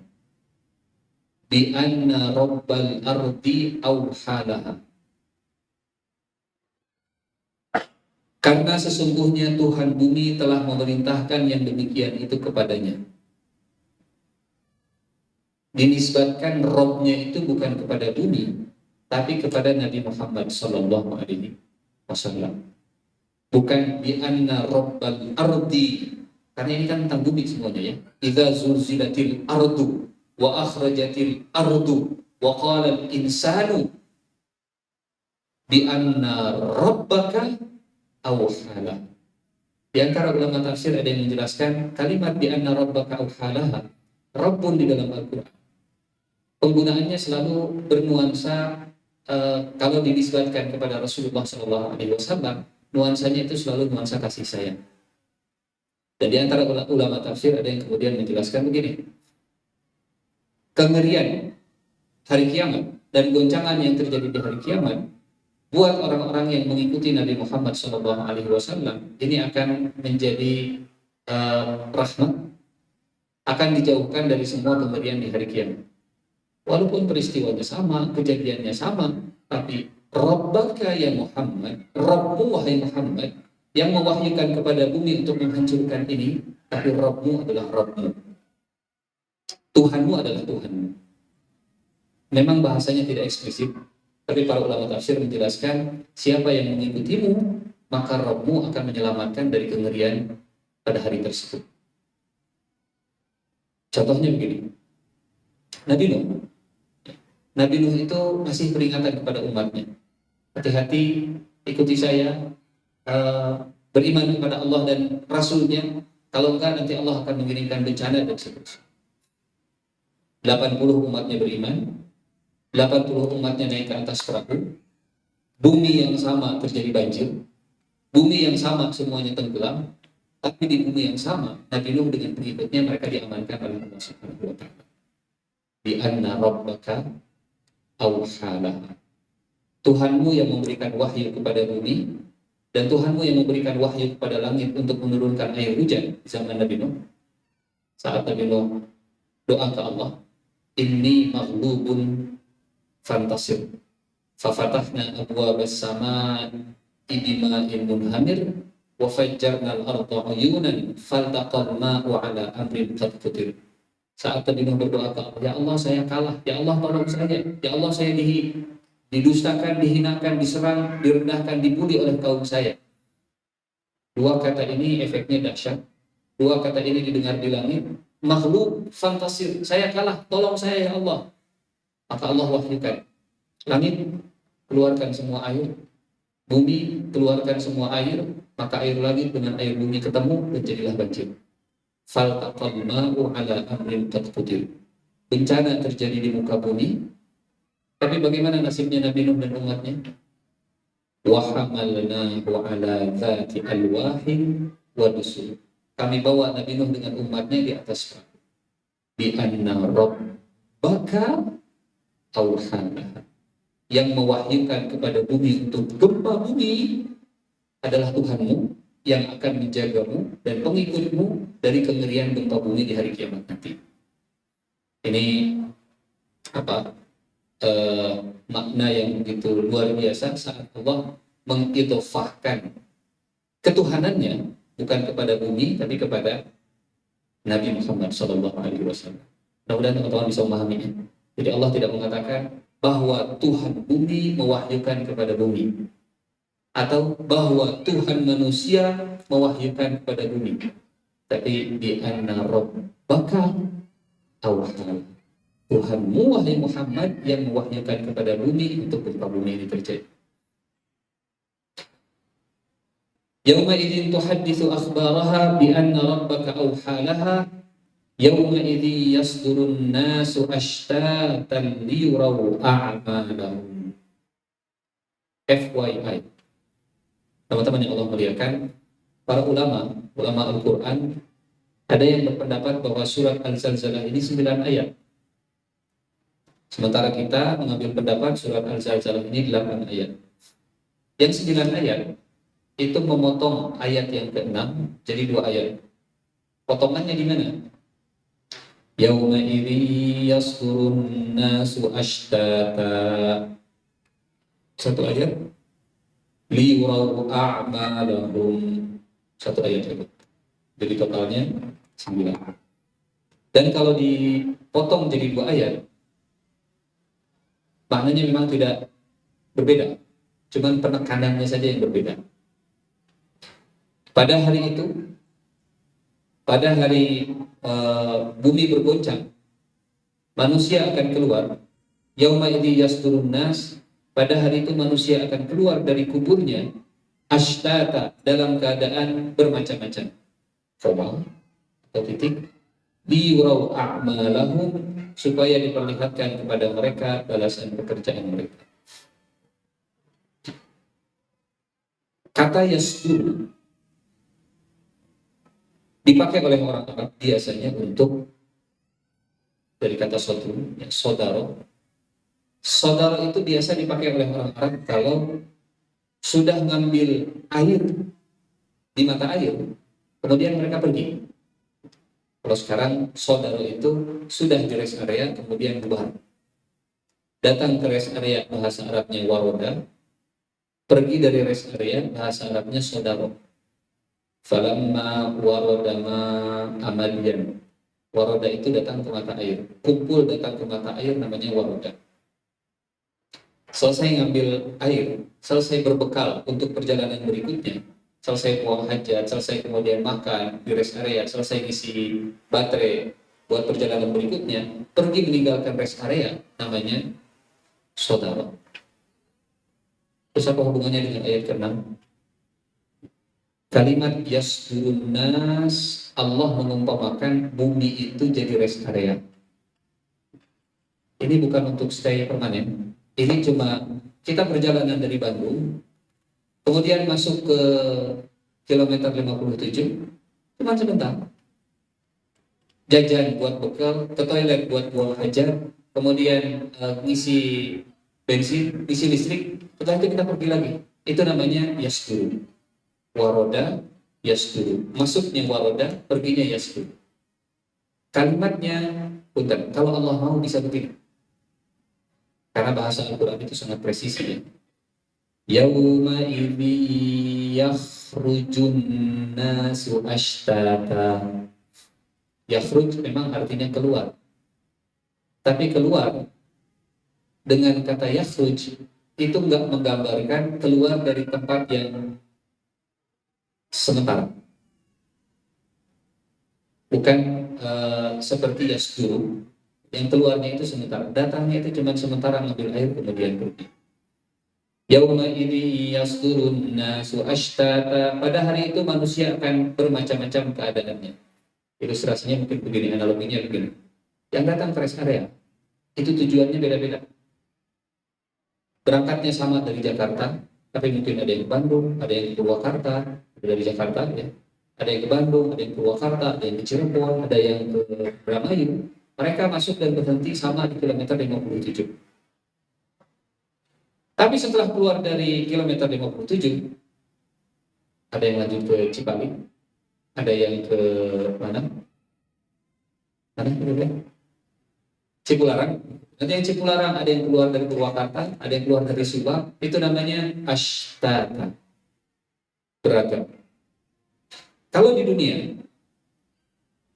bi anna rabbal ardi awhalaha. Karena sesungguhnya Tuhan bumi telah memerintahkan yang demikian itu kepadanya. Dinisbatkan Robnya itu bukan kepada bumi, tapi kepada Nabi Muhammad Sallallahu Alaihi Wasallam. Bukan bi anna rabbal ardi, karena ini kan tentang bumi semuanya ya. Idza zulzilatil ardu wa akhrajatil ardu wa qala al insanu bi anna rabbaka awhala. Di antara ulama tafsir ada yang menjelaskan kalimat bi anna rabbaka awhalaha, Rabbun di dalam Al-Quran penggunaannya selalu bernuansa kalau dinisbatkan kepada Rasulullah SAW, nuansanya itu selalu nuansa kasih sayang. Dan di antara ulama tafsir ada yang kemudian menjelaskan begini, kengerian hari kiamat dan goncangan yang terjadi di hari kiamat buat orang-orang yang mengikuti Nabi Muhammad SAW ini akan menjadi rahmat, akan dijauhkan dari semua kengerian di hari kiamat. Walaupun peristiwanya sama, kejadiannya sama, tapi Rabbaka ya Muhammad, Rabbmu wahai Muhammad, yang mewahyukan kepada bumi untuk menghancurkan ini, tapi Rabbmu adalah Rabbmu. Tuhanmu adalah Tuhanmu. Memang bahasanya tidak eksplisit, tapi para ulama tafsir menjelaskan, siapa yang mengikutimu, maka Rabbmu akan menyelamatkan dari kengerian pada hari tersebut. Contohnya begini, Nabi Nuh itu masih peringatan kepada umatnya. Hati-hati, ikuti saya, beriman kepada Allah dan Rasulnya. Kalau enggak nanti Allah akan mengirimkan bencana dan seterusnya. 80 umatnya beriman, 80 umatnya naik ke atas perahu, bumi yang sama terjadi banjir, bumi yang sama semuanya tenggelam, tapi di bumi yang sama Nabi Nuh dengan pengikutnya mereka diamankan oleh Allah Subhanahu wa taala. Bi anna rabbaka awhalaha. Tuhanmu yang memberikan wahyu kepada bumi dan Tuhanmu yang memberikan wahyu kepada langit untuk menurunkan air hujan di zaman Nabi Nuh. Saat Nabi Nuh doa ke Allah, inni maghlubun fantasir fafatahna abwabas samaa'i bima'in munhamir wa fajjarna al-ardha uyunan faltaqal ma'u ala amrin qad qadir. Saat Nabi Nuh berdoa ke Allah, ya Allah saya kalah, ya Allah tolong saya, ya Allah saya didustakan, dihinakan, diserang, direndahkan, dibuli oleh kaum saya. Dua kata ini efeknya dahsyat. Dua kata ini didengar di langit, makhluk fantasir, saya kalah, tolong saya ya Allah. Maka Allah wahyukan, langit keluarkan semua air, bumi keluarkan semua air, maka air langit dengan air bumi ketemu dan jadilah banjir. Faltaqal ma'u ala amrin qad qadir. Bencana terjadi di muka bumi, tapi bagaimana nasibnya Nabi Nuh dan umatnya? Wa hamalnahu ala dzati alwahin wa dusur. Kami bawa Nabi Nuh dengan umatnya di atas perahu. Bi anna rabbaka awhalaha. Yang mewahyukan kepada bumi untuk gempa bumi adalah Tuhanmu yang akan menjagamu dan pengikutmu dari kengerian gempa bumi di hari kiamat nanti. Ini apa makna yang begitu luar biasa saat Allah mengidhofahkan ketuhanannya bukan kepada bumi tapi kepada Nabi Muhammad SAW. Mudah-mudahan teman-teman bisa memahaminya. Jadi Allah tidak mengatakan bahwa Tuhan bumi mewahyukan kepada bumi atau bahwa Tuhan manusia mewahyukan kepada bumi, tapi di anna rabbaka awhala, Tuhanmu wahai Muhammad yang mewahyukan kepada bumi untuk gempa bumi ini terjadi. Yauma idzin tuhadditsu akhbaraha bi anna rabbaka awhalaha yauma idzi yasdurun nasu ashtatan liyuraw a'malahum. FYI, teman-teman yang Allah muliakan, para ulama Al-Quran ada yang berpendapat bahwa surat Al-Zalzalah ini 9 ayat. Sementara kita mengambil pendapat surat Al-Zalzalah ini 8 ayat. Yang 9 ayat itu memotong ayat yang ke-6 jadi 2 ayat. Potongannya di mana? Yauma idzi yasdurun nasu ashtata. Satu ayat. Liyuraw a'malahum. Satu ayat itu. Jadi totalnya 9. Dan kalau dipotong jadi 2 ayat, maknanya memang tidak berbeda. Cuman penekanannya saja yang berbeda. Pada hari itu, pada hari bumi bergoncang, manusia akan keluar. Yauma idzi yasdurun nas, pada hari itu manusia akan keluar dari kuburnya ashtata, dalam keadaan bermacam-macam. Koma atau titik, liyuraw a'malahum, supaya diperlihatkan kepada mereka balasan pekerjaan mereka. Kata yasdur dipakai oleh orang Arab biasanya untuk dari kata sodru, ya, sodaro. Sodaro itu biasa dipakai oleh orang Arab kalau sudah ngambil air di mata air, kemudian mereka pergi. Kalau sekarang sodaro itu sudah di rest area, kemudian bubar. Datang ke rest area, bahasa Arabnya waroda. Pergi dari rest area, bahasa Arabnya sodaro. Falamma warodama amalian. Waroda itu datang ke mata air. Kumpul datang ke mata air namanya waroda. Selesai ngambil air, selesai berbekal untuk perjalanan berikutnya, selesai buang hajat, selesai kemudian makan di rest area, selesai isi baterai buat perjalanan berikutnya, pergi meninggalkan rest area, namanya saudara. Terus apa hubungannya dengan ayat ke-6? Kalimat yasdurun nas, Allah mengumpamakan bumi itu jadi rest area. Ini bukan untuk stay permanen. Ini cuma kita perjalanan dari Bandung, kemudian masuk ke kilometer 57, cuma sebentar. Jajan buat bekal, ke toilet buat buang hajat, kemudian ngisi bensin, ngisi listrik, setelah itu kita pergi lagi. Itu namanya yasduru. Waroda, yasduru. Masuknya waroda, perginya yasduru. Kalimatnya, punten, kalau Allah mau bisa begini. Karena bahasa Al-Quran itu sangat presisi ya. Yauma idzi yakhrujun nasu ashtata. Yakhruj memang artinya keluar. Tapi keluar dengan kata yakhruj itu enggak menggambarkan keluar dari tempat yang sementara. Bukan seperti yasduru yang keluarnya itu sementara, datangnya itu cuma sementara ngambil air kemudian pergi. Yauma idzi yasdurun nasu ashtata, pada hari itu manusia akan bermacam-macam keadaannya. Ilustrasinya mungkin begini, analoginya begini. Yang datang ke rest area itu tujuannya beda-beda. Berangkatnya sama dari Jakarta, tapi mungkin ada yang ke Bandung, ada yang ke Purwakarta, dari Jakarta ya. Ada yang ke Bandung, ada yang ke Purwakarta, ada yang ke Cirebon, ada yang ke Indramayu. Mereka masuk dan berhenti sama di kilometer 57. Tapi setelah keluar dari kilometer 57, ada yang lanjut ke Cipali, ada yang ke mana? Mana? Cipularang. Nanti yang Cipularang ada yang keluar dari Purwakarta, ada yang keluar dari Subang, itu namanya ashtata, beragam. Kalau di dunia,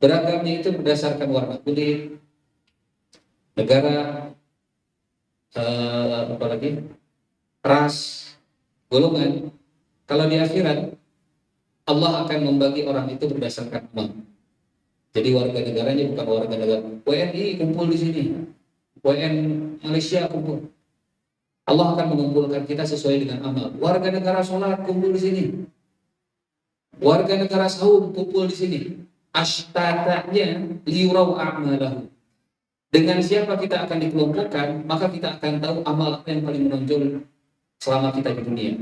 beragamnya itu berdasarkan warna kulit, negara, apalagi ras, golongan. Kalau di akhirat, Allah akan membagi orang itu berdasarkan amal. Jadi warga negaranya bukan warga negara WNI kumpul di sini, WN Malaysia kumpul. Allah akan mengumpulkan kita sesuai dengan amal. Warga negara sholat kumpul di sini, warga negara Saud kumpul di sini. Ashtatanya liurau a'malahu. Dengan siapa kita akan dikelompokkan, maka kita akan tahu amal apa yang paling menonjol selama kita di dunia.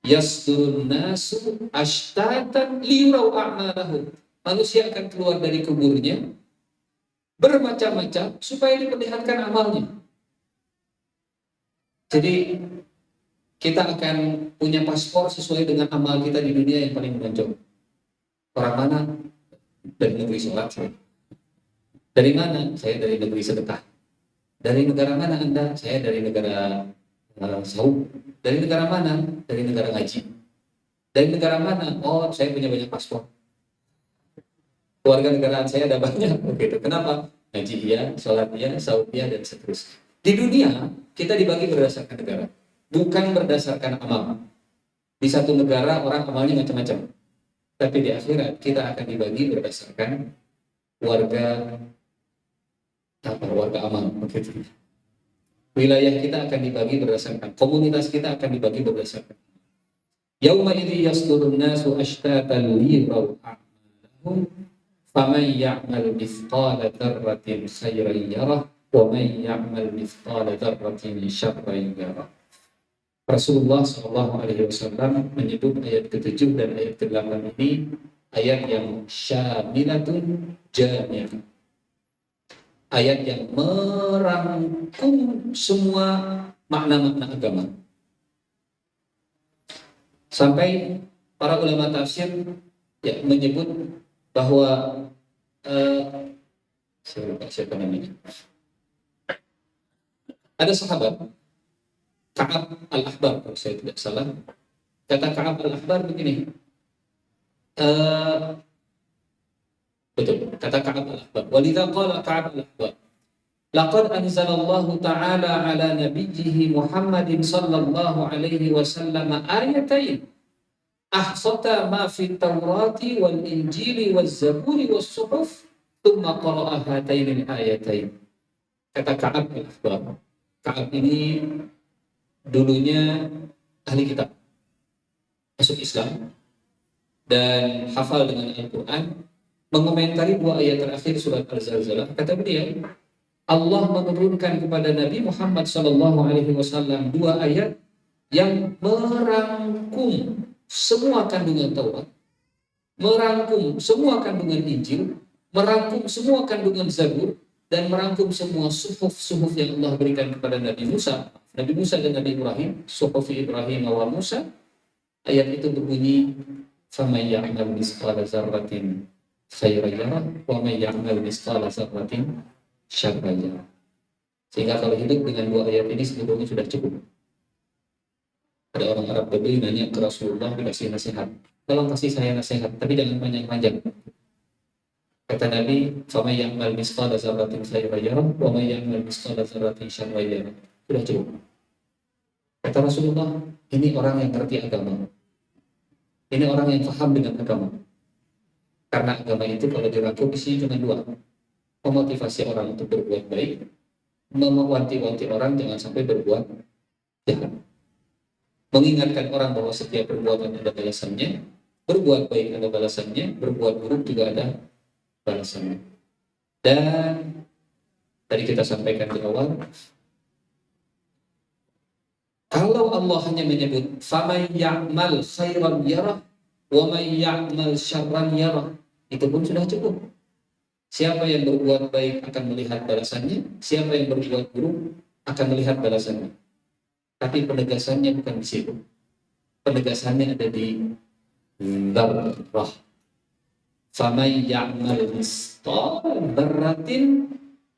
Yasdurun nasu ashtatan liurau a'malahu. Manusia akan keluar dari kuburnya bermacam-macam supaya diperlihatkan amalnya. Jadi kita akan punya paspor sesuai dengan amal kita di dunia yang paling menonjol. Orang mana? Dari negeri sholat saya. Dari mana? Saya dari negeri sedekah. Dari negara mana Anda? Saya dari negara Saud. Dari negara mana? Dari negara ngaji. Dari negara mana? Oh, saya punya banyak paspor. Keluarga negaraan saya ada banyak begitu. Kenapa? Ngaji iya, sholat iya, Saud iya, dan seterusnya. Di dunia kita dibagi berdasarkan negara, bukan berdasarkan amal. Di satu negara orang amalnya macam-macam, tapi di akhirat kita akan dibagi berdasarkan warga amal begitu. Wilayah kita akan dibagi berdasarkan, komunitas kita akan dibagi berdasarkan. Yauma idzi yasdurun nasu ashtatan liyuraw a'malahum faman ya'mal mithqala dzarratin khairan yarah wa man ya'mal mithqala dzarratin syarran yarah. Rasulullah SAW menyebut ayat ke-7 dan ayat ke-8 ini ayat yang syamilatun jami'ah. Ayat yang merangkum semua makna-makna agama. Sampai para ulama tafsir menyebut bahwa saya lupa siapa namanya. Ada sahabat Ka'ab al-Ahbar, kalau saya tidak salah. Kata Ka'ab al-Ahbar begini. Betul, kata Ka'ab al-Ahbar. Walidha qala Ka'ab al-Ahbar. Laqad anzalallahu ta'ala ala nabiyyihi Muhammadin sallallahu alaihi wasallam ayatain. Ahsata ma fi Taurati wal Injili waz Zaburi was Suhuf thumma qara'a hatainil ayatain. Kata Ka'ab al-Ahbar. Ka'ab ini dulunya ahli kitab, masuk Islam dan hafal dengan Al-Quran, mengomentari dua ayat terakhir surat Al-Zalzalah. Kata beliau, Allah menurunkan kepada Nabi Muhammad SAW dua ayat yang merangkum semua kandungan Taurat, merangkum semua kandungan Injil, merangkum semua kandungan Zabur, dan merangkum semua suhuf yang Allah berikan kepada Nabi Musa dan Nabi Ibrahim, suhuf Ibrahim wa Musa. Ayat itu berbunyi, "Faman ya'mal mithqala dzarratin khairan yarah wa man ya'mal mithqala dzarratin syarran yarah." Sehingga kalau hidup dengan dua ayat ini sebetulnya sudah cukup. Ada orang Arab Badui nanya ke Rasulullah, dikasih nasihat, "Tolong kasih saya nasihat, tapi jangan panjang-panjang." Kata Nabi, "Faman ya'mal mithqala dzarratin khairan yarah wa man ya'mal mithqala dzarratin syarran yarah." Sudah cukup. Kata Rasulullah, ini orang yang ngerti agama. Ini orang yang paham dengan agama. Karena agama itu kalau dirangkum isinya cuma dua. Memotivasi orang untuk berbuat baik, mewanti-wanti orang jangan sampai berbuat jahat. Mengingatkan orang bahwa setiap perbuatan ada balasannya, berbuat baik ada balasannya, berbuat buruk juga ada balasannya. Dan tadi kita sampaikan di awal, kalau Allah hanya menyebut faman ya'mal khairan yarah wa man ya'mal syarran yarah, itu pun sudah cukup. Siapa yang berbuat baik akan melihat balasannya, siapa yang berbuat buruk akan melihat balasannya. Tapi penegasannya bukan di situ. Penegasannya ada di dzarrah. Faman ya'mal mithqala dzarratin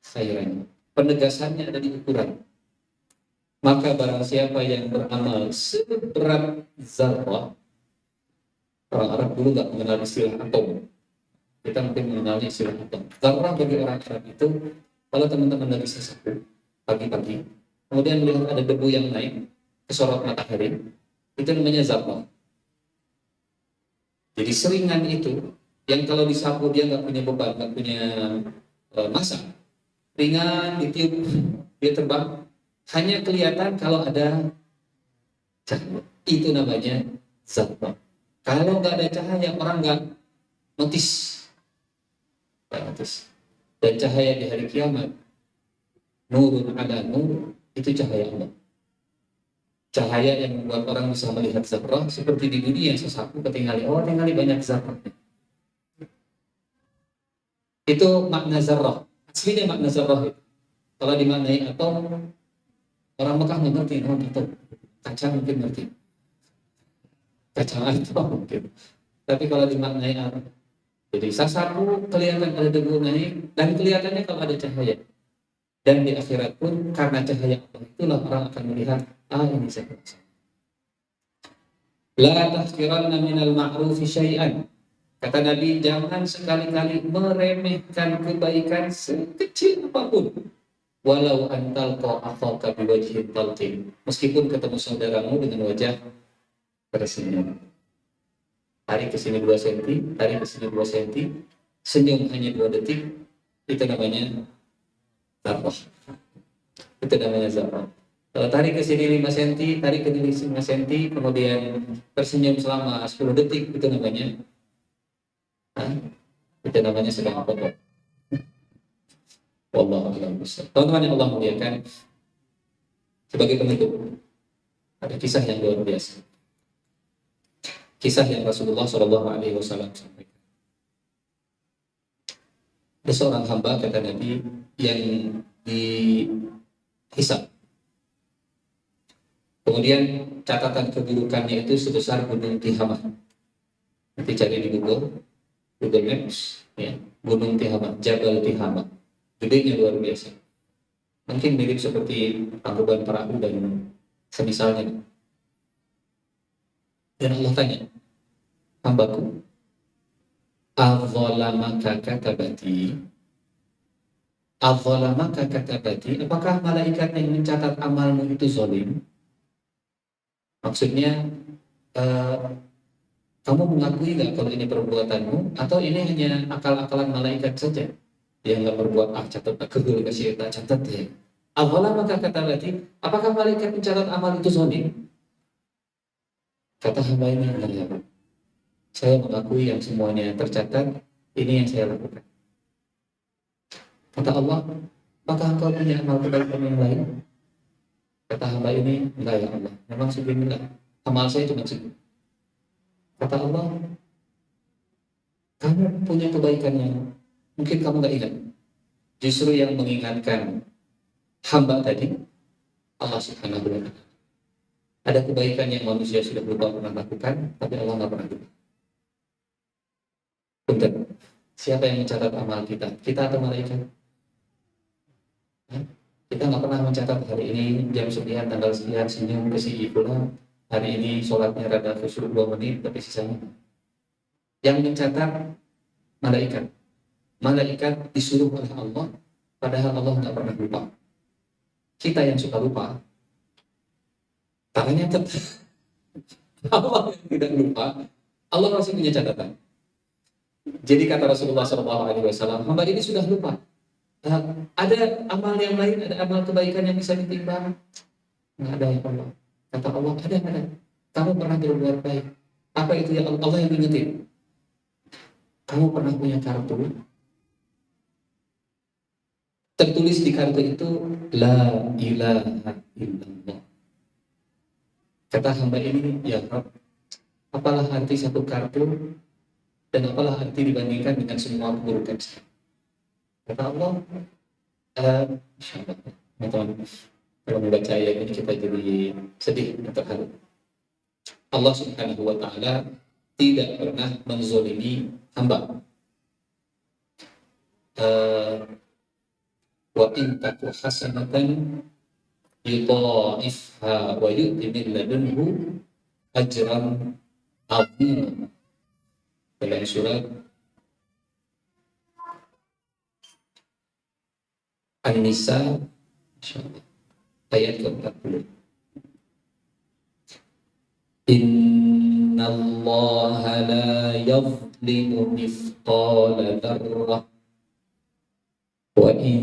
khairan. Penegasannya ada di ukuran. Maka barang siapa yang beramal seberat zarrah, orang Arab dulu nggak mengenal istilah atom. Kita mungkin mengenalnya istilah atom. Zarrah bagi orang Arab itu, kalau teman-teman lagi sesapu pagi-pagi, kemudian melihat ada debu yang naik ke sorot matahari, itu namanya zarrah. Jadi seringan itu, yang kalau disapu dia nggak punya beban, nggak punya massa, ringan, ditiup, dia terbang, hanya kelihatan kalau ada cahaya. Itu namanya zarrah. Kalau nggak ada cahaya, orang nggak notice. Dan cahaya di hari kiamat, nurun ala nur, itu cahaya Allah. Cahaya yang membuat orang bisa melihat zarrah, seperti di dunia sesapu ketinggalan. Oh, tinggali banyak zarrah. Itu makna zarrah. Aslinya makna zarrah itu. Kalau dimaknai atom, orang Mekah nggak ngerti. Oh, atom. Kaca mungkin ngerti. Kaca atom mungkin. Tapi kalau dimaknai atom, jadi sasapu kelihatan ada debu naik, dan kelihatannya kalau ada cahaya. Dan di akhirat pun karena cahaya Allah itulah orang akan melihat, ini saya rasa. La tahqiranna minal ma'rufi syai'an. Kata Nabi, jangan sekali-kali meremehkan kebaikan sekecil apapun. Walau antalqa akhaka biwajhin talqin. Meskipun ketemu saudaramu dengan wajah tersenyum. Tarik ke sini 2 cm, tarik ke sini 2 cm, senyum hanya 2 detik, itu namanya zarrah. Itu namanya zarrah. Kalau tarik ke sini 5 cm, tarik ke sini 5 cm, kemudian tersenyum selama 10 detik, itu namanya sedang foto. Wallahu a'lam bishawab. Teman-teman yang Allah muliakan, sebagai penutup, ada kisah yang luar biasa. Kisah yang Rasulullah SAW sampaikan. Ada seorang hamba, kata Nabi, yang dihisab. Kemudian catatan keburukannya itu sebesar gunung Tihamah. Nanti cari di Google Maps, ya, gunung Tihamah, Jabal Tihamah. Gedenya luar biasa. Mungkin mirip seperti Tangkuban Perahu dan semisalnya. Dan Allah tanya, hambaku, adzalamaka katabati, apakah malaikat yang mencatat amalmu itu zalim? Maksudnya, kamu mengakui nggak kalau ini perbuatanmu, atau ini hanya akal-akalan malaikat saja? Dia nggak berbuat, catat aku dulu, kasih catat ya. Adzalamaka katabati, apakah malaikat mencatat amal itu zalim? Kata hamba ini, enggak ya, saya mengakui yang semuanya tercatat, ini yang saya lakukan. Kata Allah, apakah engkau punya amal kebaikan yang lain? Kata hamba ini, enggak ya Allah, memang enggak. Amal saya cuma segitu. Kata Allah, kamu punya kebaikan yang mungkin kamu enggak ingat. Justru yang mengingatkan hamba tadi, Allah Subhanahu wa Ta'ala. Ada kebaikan yang manusia sudah lupa pernah lakukan, tapi Allah nggak pernah lupa. Punten, siapa yang mencatat amal kita? Kita atau malaikat? Kita nggak pernah mencatat hari ini jam sekian, tanggal sekian, senyum ke si ibulah. Hari ini sholatnya rada khusyuk 2 menit, tapi sisanya. Yang mencatat malaikat. Malaikat disuruh oleh Allah, padahal Allah nggak pernah lupa. Kita yang suka lupa, tangannya tetap. Allah yang tidak lupa, Allah masih punya catatan. Jadi kata Rasulullah SAW, hamba ini sudah lupa. Ada amal yang lain, ada amal kebaikan yang bisa ditimbang? Nggak ada ya Allah. Kata Allah, ada. Kamu pernah berbuat baik. Apa itu ya Allah yang ingetin? Kamu pernah punya kartu? Tertulis di kartu itu, La ilaha illallah. Kata hamba ini, ya Rabb, apalah arti satu kartu dan apalah arti dibandingkan dengan semua keburukan saya. Kata Allah, insyaAllah, teman-teman, kalau membaca ayat ini kita jadi sedih dan terharu. Allah Subhanahu wa Ta'ala tidak pernah menzolimi hamba. wa in taku hasanatan yudha'ifha wa yu'ti min ladunhu ajran 'azima. Dalam surat An-Nisa ayat ke-40. Innallaha la yadhlimu mithqala dzarrah wa in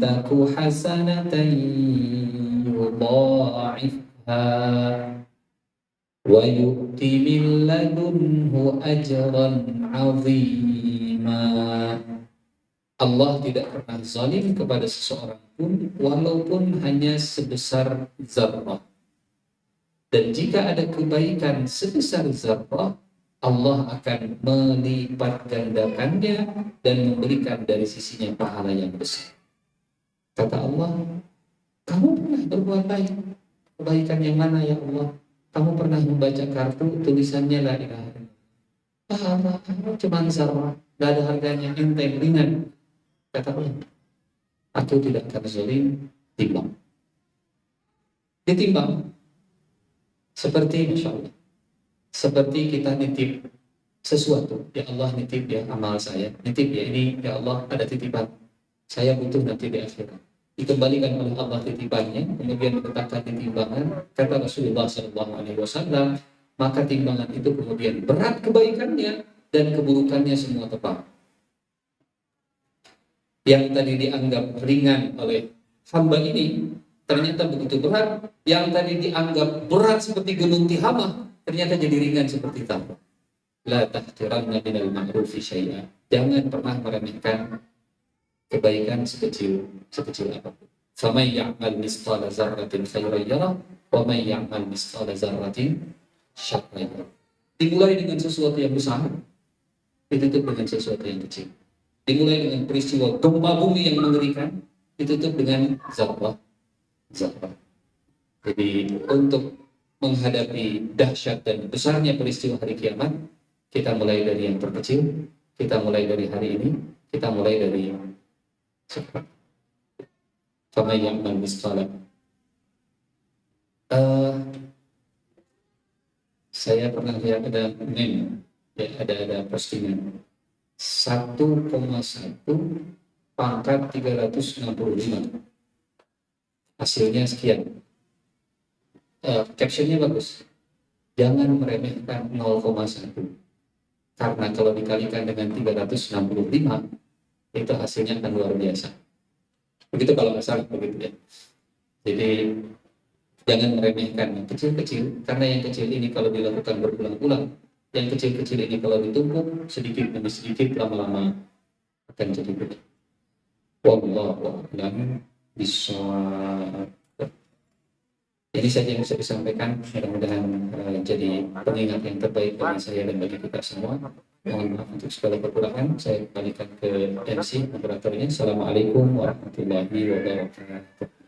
taku hasanatan yudha'ifha wa yu'ti min ladunhu ajran 'azima. Allah tidak pernah zalim kepada seseorang pun walaupun hanya sebesar zarrah. Dan jika ada kebaikan sebesar zarrah, Allah akan melipat gandakannya dan memberikan dari sisinya pahala yang besar. Kata Allah, kamu pernah berbuat baik? Kebaikan yang mana ya Allah? Kamu pernah membaca kartu tulisannya la ilaha illallah. Cuma zarrah, gak ada harganya, enteng, ringan. Kata Allah, aku tidak akan zalim, timbang. Ditimbang. Seperti Masya Allah, seperti kita nitip sesuatu, ya Allah nitip ya amal saya, nitip ya ini ya Allah ada titipan, saya butuh nanti di akhirat. Dikembalikan oleh Allah titipannya, kemudian diletakkan di timbangan, kata Rasulullah SAW, maka timbangan itu kemudian berat kebaikannya dan keburukannya semua tepat. Yang tadi dianggap ringan oleh hamba ini ternyata begitu berat. Yang tadi dianggap berat seperti gunung Tihamah ternyata jadi ringan seperti tanah. La tahtiranna minal ma'rufi syai'a. Jangan pernah meremehkan kebaikan sekecil apapun. Faman ya'mal misqala dzarratin khairan yarah wa man ya'mal misqala dzarratin syarran yarah. Dimulai dengan sesuatu yang besar, ditutup dengan sesuatu yang kecil. Dimulai dengan peristiwa gempa bumi yang mengerikan, ditutup dengan zarrah. Jadi untuk menghadapi dahsyat dan besarnya peristiwa hari kiamat, kita mulai dari yang terkecil, kita mulai dari hari ini, kita mulai dari sekarang. Faman ya'mal misqala. Saya pernah lihat ada meme, ya, ada postingan 1,1 pangkat 365. Hasilnya sekian. Captionnya bagus. Jangan meremehkan 0,1. Karena kalau dikalikan dengan 365, itu hasilnya akan luar biasa. Begitu kalau nggak salah, begitu ya. Jadi jangan meremehkan yang kecil-kecil, karena yang kecil ini kalau dilakukan berulang-ulang, yang kecil-kecil ini kalau ditumpuk sedikit demi sedikit, lama-lama akan jadi gede. Wallahu a'lam bishawab. Ini saja yang bisa disampaikan. Mudah-mudahan jadi pengingat yang terbaik bagi saya dan bagi kita semua. Mohon maaf untuk segala kekurangan. Saya kembalikan ke MC moderatornya. Assalamualaikum warahmatullahi wabarakatuh.